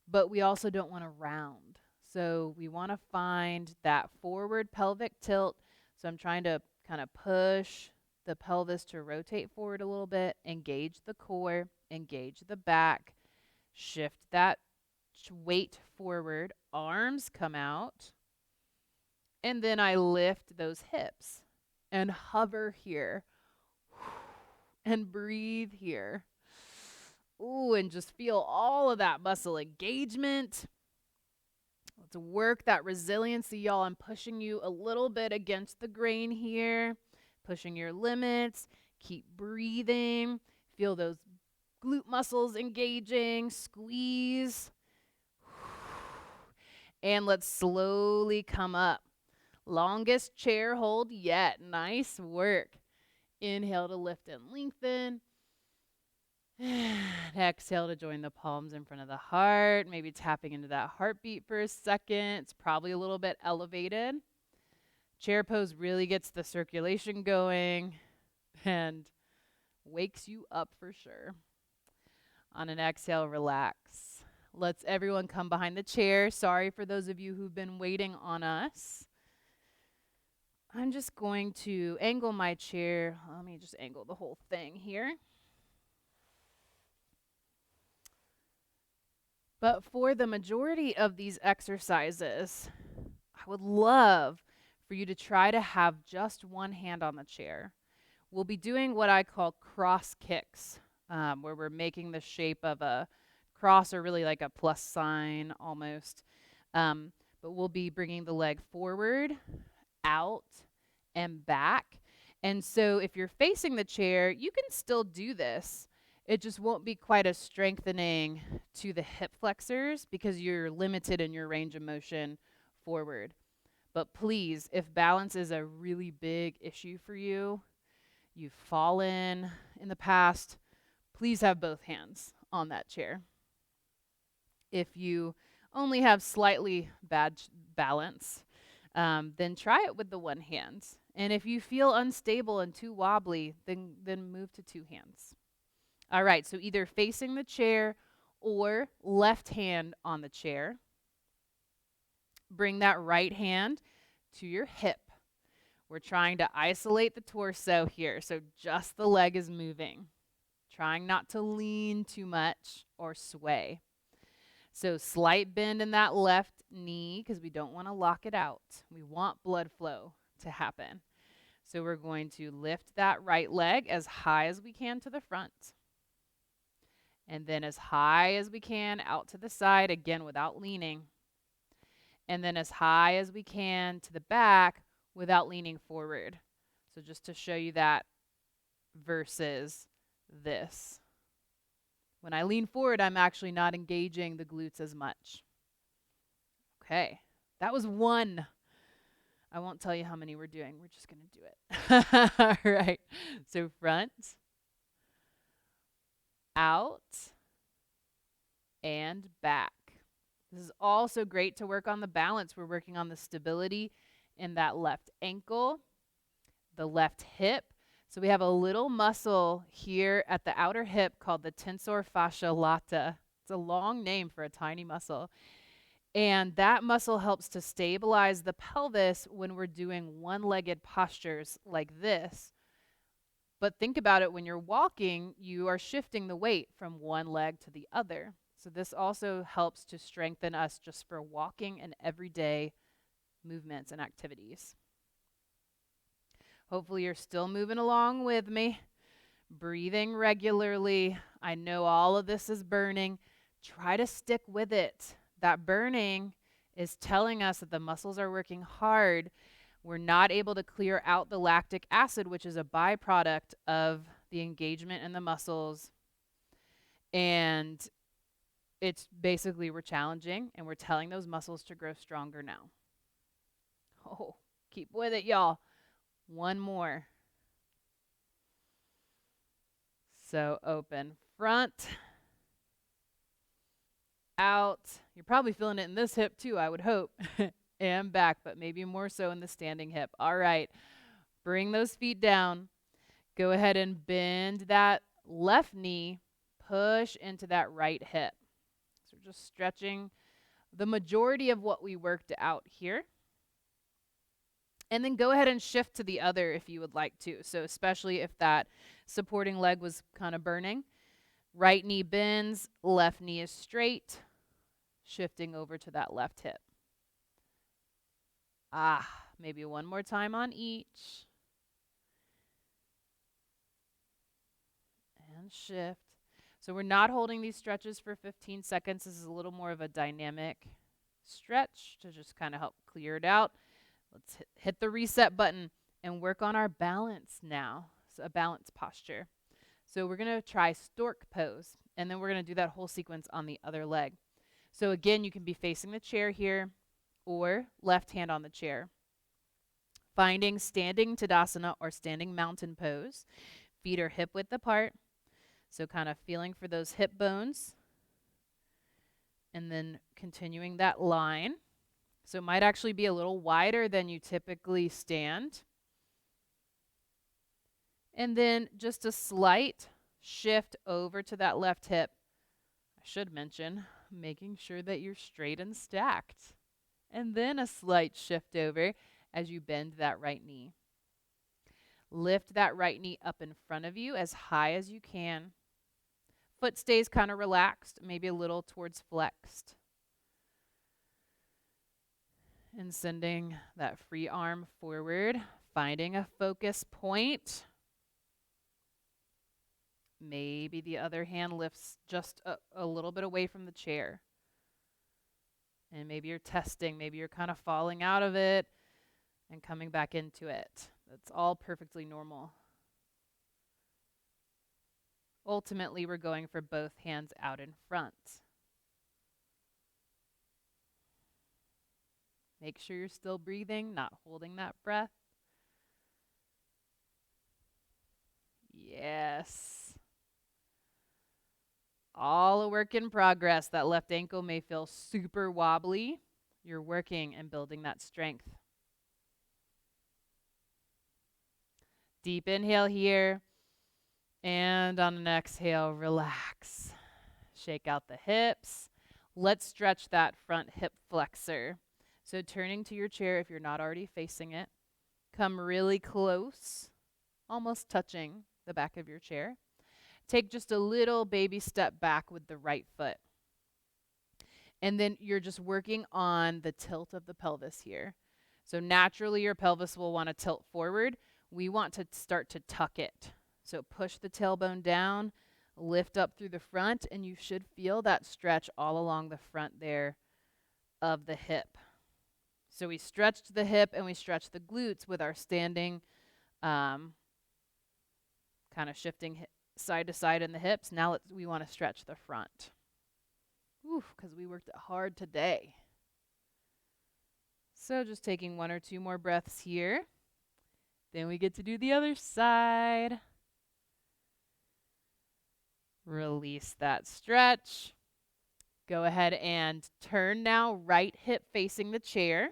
but we also don't want to round. So we want to find that forward pelvic tilt. So I'm trying to kind of push the pelvis to rotate forward a little bit, engage the core, engage the back, shift that weight forward, arms come out, and then I lift those hips and hover here and breathe here. Ooh, and just feel all of that muscle engagement. Let's work that resiliency, y'all. I'm pushing you a little bit against the grain here, pushing your limits. Keep breathing. Feel those glute muscles engaging. Squeeze. And let's slowly come up. Longest chair hold yet. Nice work. Inhale to lift and lengthen. Exhale to join the palms in front of the heart, maybe tapping into that heartbeat for a second. It's probably a little bit elevated. Chair pose really gets the circulation going and wakes you up for sure. On an exhale, relax. Let's everyone come behind the chair. Sorry for those of you who've been waiting on us. I'm just going to angle my chair. Let me just angle the whole thing here. But for the majority of these exercises, I would love for you to try to have just one hand on the chair. We'll be doing what I call cross kicks, where we're making the shape of a cross or really like a plus sign almost. But we'll be bringing the leg forward, out, and back. And so if you're facing the chair, you can still do this. It just won't be quite as strengthening to the hip flexors because you're limited in your range of motion forward. But please, if balance is a really big issue for you, you've fallen in the past, please have both hands on that chair. If you only have slightly bad balance, then try it with the one hand. And if you feel unstable and too wobbly, then move to two hands. All right, so either facing the chair or left hand on the chair. Bring that right hand to your hip. We're trying to isolate the torso here, so just the leg is moving. Trying not to lean too much or sway. So slight bend in that left knee because we don't want to lock it out. We want blood flow to happen. So we're going to lift that right leg as high as we can to the front. And then as high as we can out to the side, again without leaning. And then as high as we can to the back without leaning forward. So just to show you that versus this. When I lean forward, I'm actually not engaging the glutes as much. Okay, that was one. I won't tell you how many we're doing. We're just going to do it. All right, so front, out, and back. This is also great to work on the balance. We're working on the stability in that left ankle, the left hip. So we have a little muscle here at the outer hip called the tensor fascia lata. It's a long name for a tiny muscle. And that muscle helps to stabilize the pelvis when we're doing one-legged postures like this. But think about it, when you're walking, you are shifting the weight from one leg to the other. So this also helps to strengthen us just for walking and everyday movements and activities. Hopefully you're still moving along with me, breathing regularly. I know all of this is burning. Try to stick with it. That burning is telling us that the muscles are working hard. We're not able to clear out the lactic acid, which is a byproduct of the engagement in the muscles. And it's basically we're challenging and we're telling those muscles to grow stronger now. Oh, keep with it, y'all. One more. So open front, out. You're probably feeling it in this hip too, I would hope. And back, but maybe more so in the standing hip. All right, bring those feet down. Go ahead and bend that left knee, push into that right hip. So just stretching the majority of what we worked out here. And then go ahead and shift to the other if you would like to. So especially if that supporting leg was kind of burning. Right knee bends, left knee is straight, shifting over to that left hip. Maybe one more time on each. And shift. So we're not holding these stretches for 15 seconds. This is a little more of a dynamic stretch to just kind of help clear it out. Let's hit the reset button and work on our balance now. So a balance posture. So we're going to try stork pose, and then we're going to do that whole sequence on the other leg. So again, you can be facing the chair here or left hand on the chair. Finding standing Tadasana or standing mountain pose. Feet are hip width apart. So kind of feeling for those hip bones. And then continuing that line. So it might actually be a little wider than you typically stand. And then just a slight shift over to that left hip. I should mention, making sure that you're straight and stacked. And then a slight shift over as you bend that right knee. Lift that right knee up in front of you as high as you can. Foot stays kind of relaxed, maybe a little towards flexed. And sending that free arm forward, finding a focus point. Maybe the other hand lifts just a little bit away from the chair. And maybe you're testing, maybe you're kind of falling out of it and coming back into it. That's all perfectly normal. Ultimately, we're going for both hands out in front. Make sure you're still breathing, not holding that breath. Yes. All a work in progress. That left ankle may feel super wobbly. You're working and building that strength. Deep inhale here. And on an exhale, relax. Shake out the hips. Let's stretch that front hip flexor. So turning to your chair if you're not already facing it. Come really close, almost touching the back of your chair. Take just a little baby step back with the right foot. And then you're just working on the tilt of the pelvis here. So naturally your pelvis will want to tilt forward. We want to start to tuck it. So push the tailbone down, lift up through the front, and you should feel that stretch all along the front there of the hip. So we stretched the hip and we stretched the glutes with our standing, kind of shifting side to side in the hips. Now we want to stretch the front. Oof, because we worked hard today. So just taking 1 or 2 more breaths here. Then we get to do the other side. Release that stretch. Go ahead and turn now, right hip facing the chair.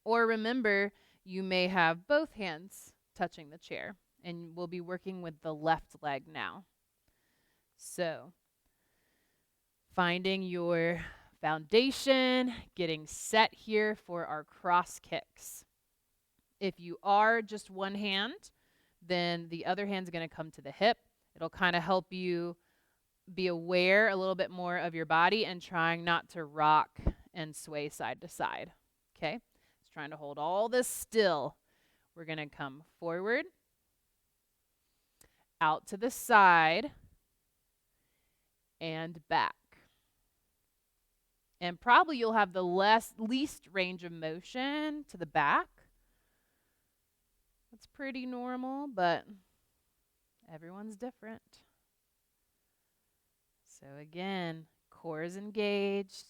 Or remember, you may have both hands touching the chair, and we'll be working with the left leg now. So, finding your foundation, getting set here for our cross kicks. If you are just one hand, then the other hand's going to come to the hip. It'll kind of help you be aware a little bit more of your body and trying not to rock and sway side to side. Okay? It's trying to hold all this still. We're going to come forward, out to the side, and back. And probably you'll have the least range of motion to the back. That's pretty normal, but everyone's different. So again, core is engaged.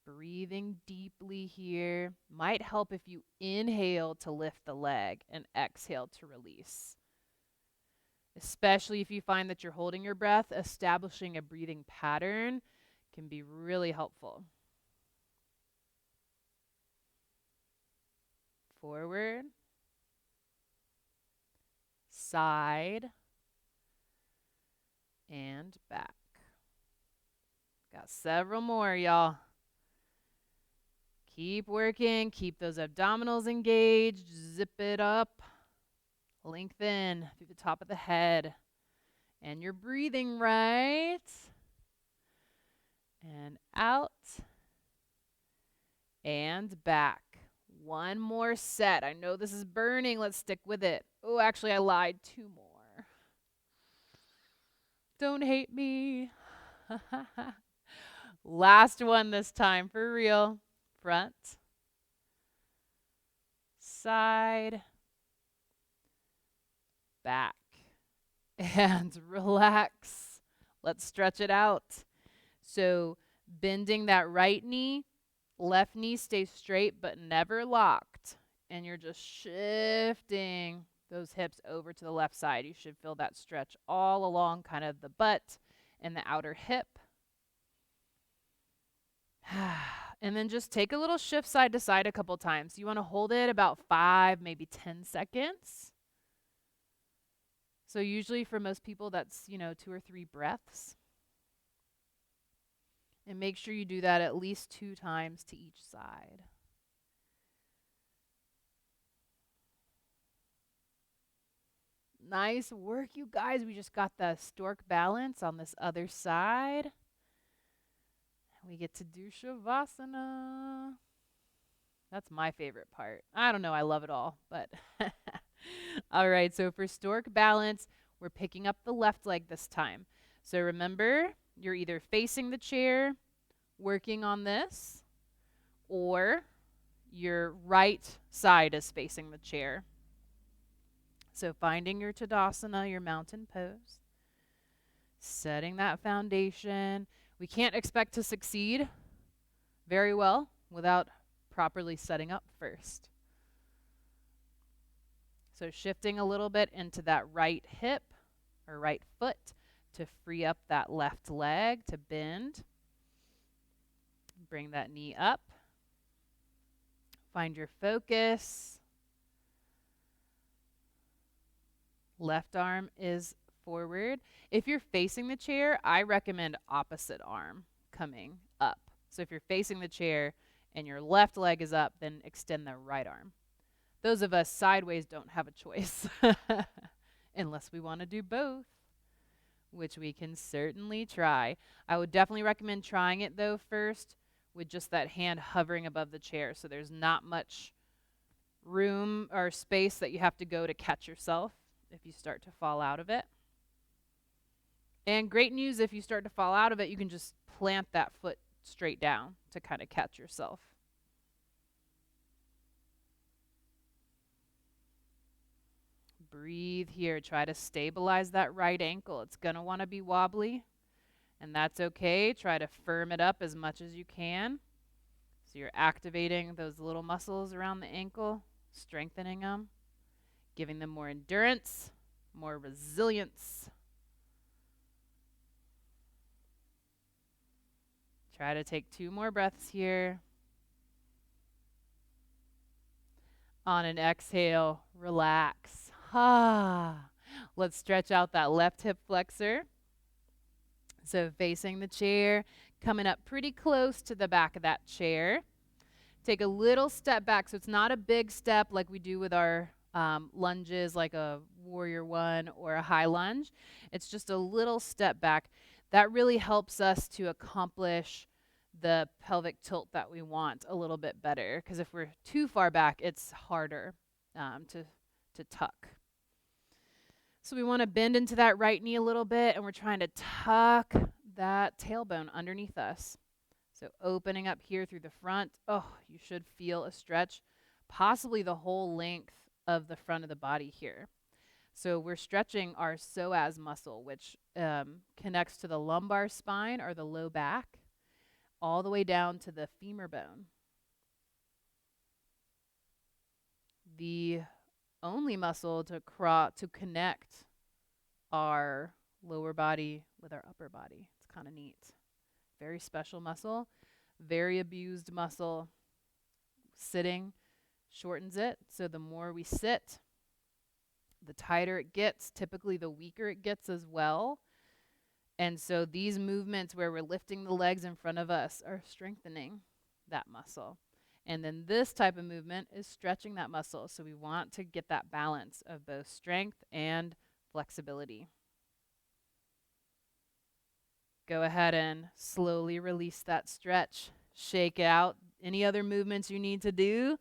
Breathing deeply here. Might help if you inhale to lift the leg and exhale to release. Especially if you find that you're holding your breath, establishing a breathing pattern can be really helpful. Forward, side, and back. Got several more, y'all. Keep working, keep those abdominals engaged, zip it up, lengthen through the top of the head. And you're breathing right. And out. And back. One more set. I know this is burning. Let's stick with it. Oh, actually, I lied. 2 more. Don't hate me. Last one this time, for real. Front. Side. Back. And relax. Let's stretch it out. So bending that right knee, Left knee stays straight but never locked. And you're just shifting those hips over to the left side. You should feel that stretch all along kind of the butt and the outer hip. And then just take a little shift side to side a couple times. You want to hold it about 5, maybe 10 seconds. So usually for most people that's, 2 or 3 breaths. And make sure you do that at least 2 times to each side. Nice work, you guys. We just got the stork balance on this other side. We get to do Shavasana. That's my favorite part. I don't know, I love it all, but all right, so for stork balance, we're picking up the left leg this time. So remember, you're either facing the chair, working on this, or your right side is facing the chair. So finding your Tadasana, your mountain pose, setting that foundation. We can't expect to succeed very well without properly setting up first. So shifting a little bit into that right hip or right foot to free up that left leg to bend. Bring that knee up. Find your focus. Left arm is forward. If you're facing the chair, I recommend opposite arm coming up. So if you're facing the chair and your left leg is up, then extend the right arm. Those of us sideways don't have a choice unless we want to do both, which we can certainly try. I would definitely recommend trying it though first with just that hand hovering above the chair so there's not much room or space that you have to go to catch yourself if you start to fall out of it. And great news, if you start to fall out of it, you can just plant that foot straight down to kind of catch yourself. Breathe here. Try to stabilize that right ankle. It's going to want to be wobbly, and that's okay. Try to firm it up as much as you can. So you're activating those little muscles around the ankle, strengthening them, giving them more endurance, more resilience. Try to take 2 more breaths here. On an exhale, relax. Let's stretch out that left hip flexor. So facing the chair, coming up pretty close to the back of that chair. Take a little step back. So it's not a big step like we do with our lunges, like a warrior one or a high lunge. It's just a little step back. That really helps us to accomplish the pelvic tilt that we want a little bit better, because if we're too far back, it's harder to tuck. So we want to bend into that right knee a little bit, and we're trying to tuck that tailbone underneath us. So opening up here through the front. Oh, you should feel a stretch, possibly the whole length of the front of the body here. So we're stretching our psoas muscle, which connects to the lumbar spine or the low back, all the way down to the femur bone. The only muscle to connect our lower body with our upper body. It's kind of neat. Very special muscle, very abused muscle. Sitting shortens it. So the more we sit, the tighter it gets. Typically the weaker it gets as well. And so these movements where we're lifting the legs in front of us are strengthening that muscle. And then this type of movement is stretching that muscle. So we want to get that balance of both strength and flexibility. Go ahead and slowly release that stretch. Shake out any other movements you need to do.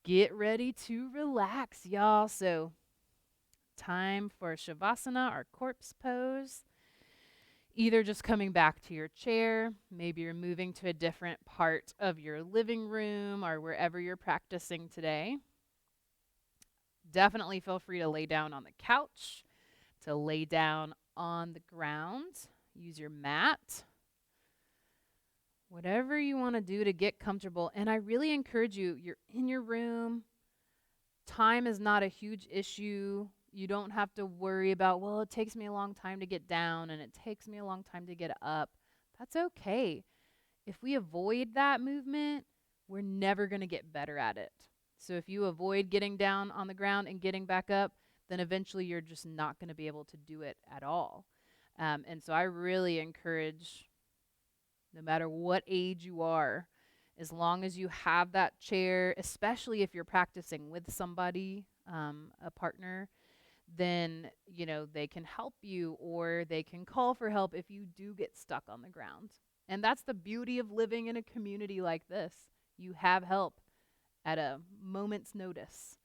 Get ready to relax, y'all. So time for Shavasana, our corpse pose. Either just coming back to your chair, maybe you're moving to a different part of your living room or wherever you're practicing today. Definitely feel free to lay down on the couch, to lay down on the ground. Use your mat. Whatever you want to do to get comfortable. And I really encourage you, you're in your room. Time is not a huge issue. You don't have to worry about, well, it takes me a long time to get down and it takes me a long time to get up. That's okay. If we avoid that movement, we're never going to get better at it. So if you avoid getting down on the ground and getting back up, then eventually you're just not going to be able to do it at all. And so I really encourage, no matter what age you are, as long as you have that chair, especially if you're practicing with somebody, a partner, then they can help you or they can call for help if you do get stuck on the ground. And that's the beauty of living in a community like this. You have help at a moment's notice.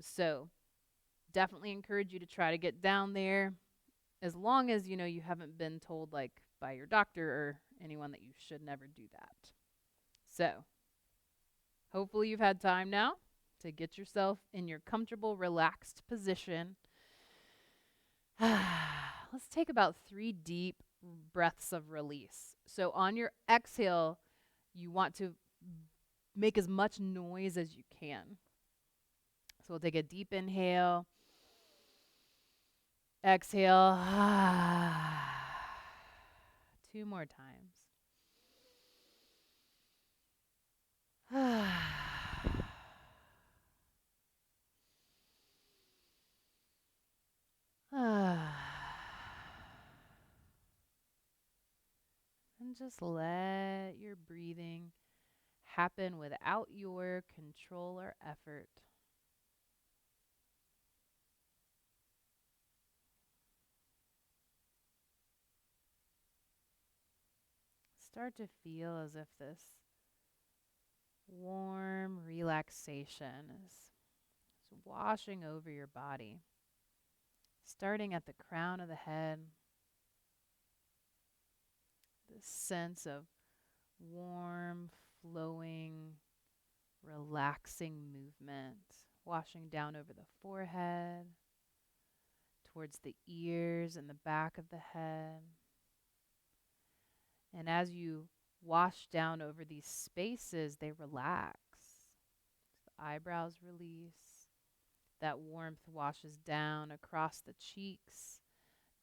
So definitely encourage you to try to get down there, as long as you haven't been told like by your doctor or anyone that you should never do that. So hopefully you've had time now to get yourself in your comfortable, relaxed position. Let's take about 3 deep breaths of release. So on your exhale, you want to make as much noise as you can. So we'll take a deep inhale, exhale, 2 more times. And just let your breathing happen without your control or effort. Start to feel as if this warm relaxation is washing over your body, starting at the crown of the head. This sense of warm, flowing, relaxing movement, washing down over the forehead, towards the ears and the back of the head. And as you wash down over these spaces, they relax. The eyebrows release. That warmth washes down across the cheeks,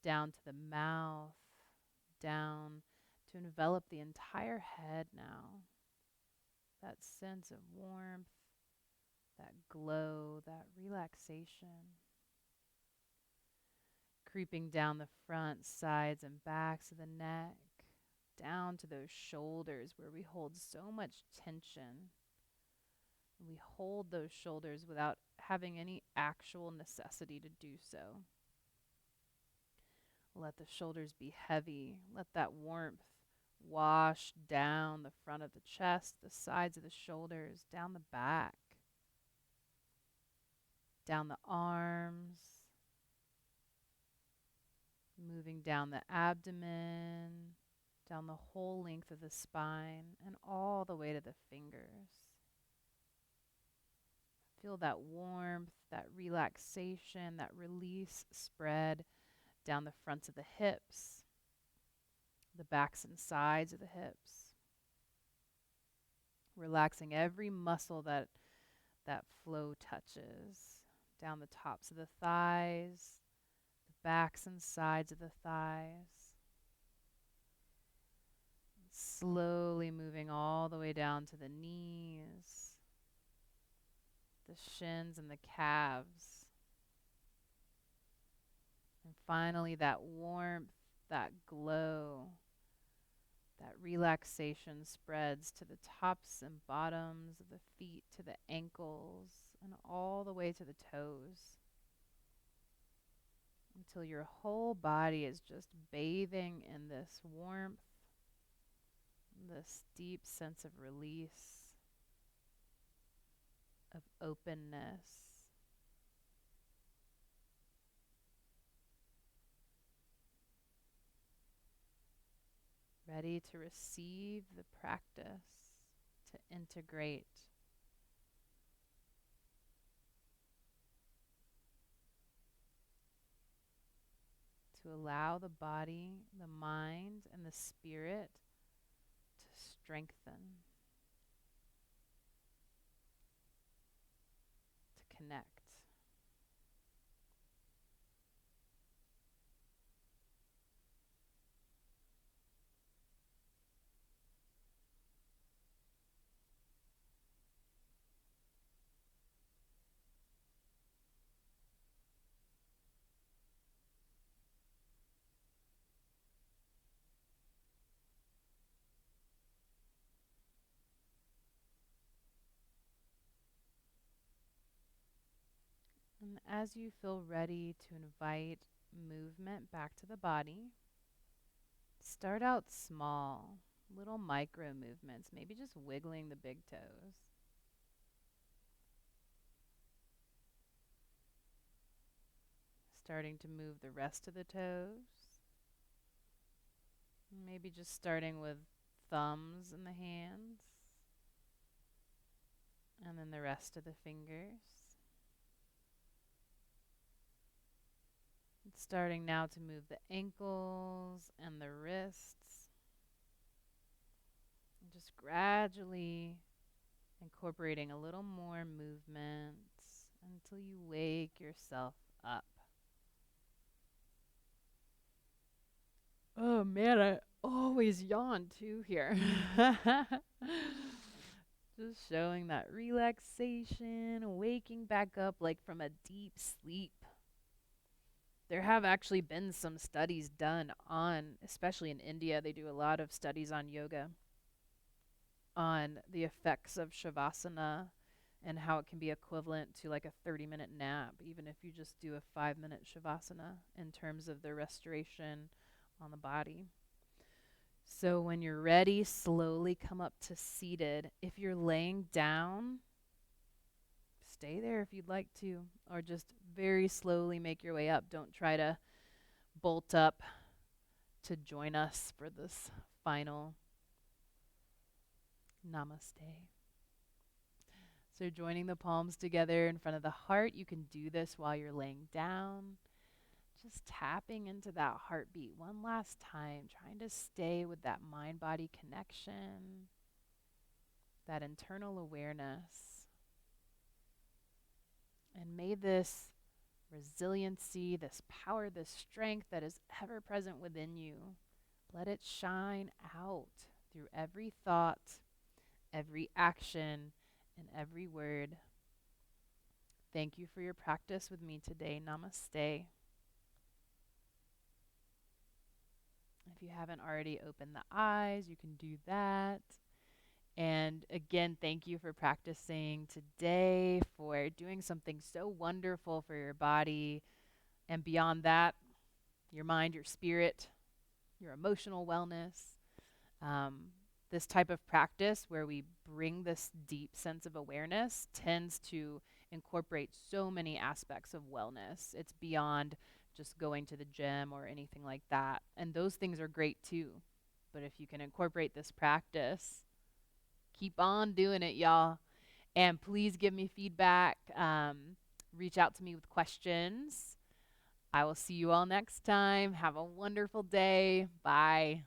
down to the mouth, down to envelop the entire head now. That sense of warmth, that glow, that relaxation. Creeping down the front, sides, and backs of the neck, down to those shoulders where we hold so much tension. We hold those shoulders without having any actual necessity to do so. Let the shoulders be heavy. Let that warmth wash down the front of the chest, the sides of the shoulders, down the back, down the arms, moving down the abdomen, down the whole length of the spine, and all the way to the fingers. Feel that warmth, that relaxation, that release spread down the fronts of the hips, the backs and sides of the hips. Relaxing every muscle that flow touches, down the tops of the thighs, the backs and sides of the thighs. Slowly moving all the way down to the knees, the shins and the calves. And finally, that warmth, that glow, that relaxation spreads to the tops and bottoms of the feet, to the ankles, and all the way to the toes, until your whole body is just bathing in this warmth, this deep sense of release, of openness. Ready to receive the practice, to integrate. To allow the body, the mind, and the spirit to strengthen, to connect. And as you feel ready to invite movement back to the body, start out small, little micro movements, maybe just wiggling the big toes. Starting to move the rest of the toes. Maybe just starting with thumbs in the hands, and then the rest of the fingers. And starting now to move the ankles and the wrists. And just gradually incorporating a little more movement until you wake yourself up. Oh man, I always yawn too here. Just showing that relaxation, waking back up like from a deep sleep. There have actually been some studies done on, especially in India, they do a lot of studies on yoga, on the effects of Shavasana and how it can be equivalent to like a 30-minute nap, even if you just do a 5-minute Shavasana in terms of the restoration on the body. So when you're ready, slowly come up to seated. If you're laying down, stay there if you'd like to, or just very slowly make your way up. Don't try to bolt up to join us for this final namaste. So joining the palms together in front of the heart, you can do this while you're laying down. Just tapping into that heartbeat one last time, trying to stay with that mind-body connection, that internal awareness. And may this resiliency, this power, this strength that is ever present within you, let it shine out through every thought, every action, and every word. Thank you for your practice with me today. Namaste. If you haven't already opened the eyes, you can do that. And again, thank you for practicing today, for doing something so wonderful for your body. And beyond that, your mind, your spirit, your emotional wellness. This type of practice where we bring this deep sense of awareness tends to incorporate so many aspects of wellness. It's beyond just going to the gym or anything like that. And those things are great too. But if you can incorporate this practice, keep on doing it, y'all. And please give me feedback. Reach out to me with questions. I will see you all next time. Have a wonderful day. Bye.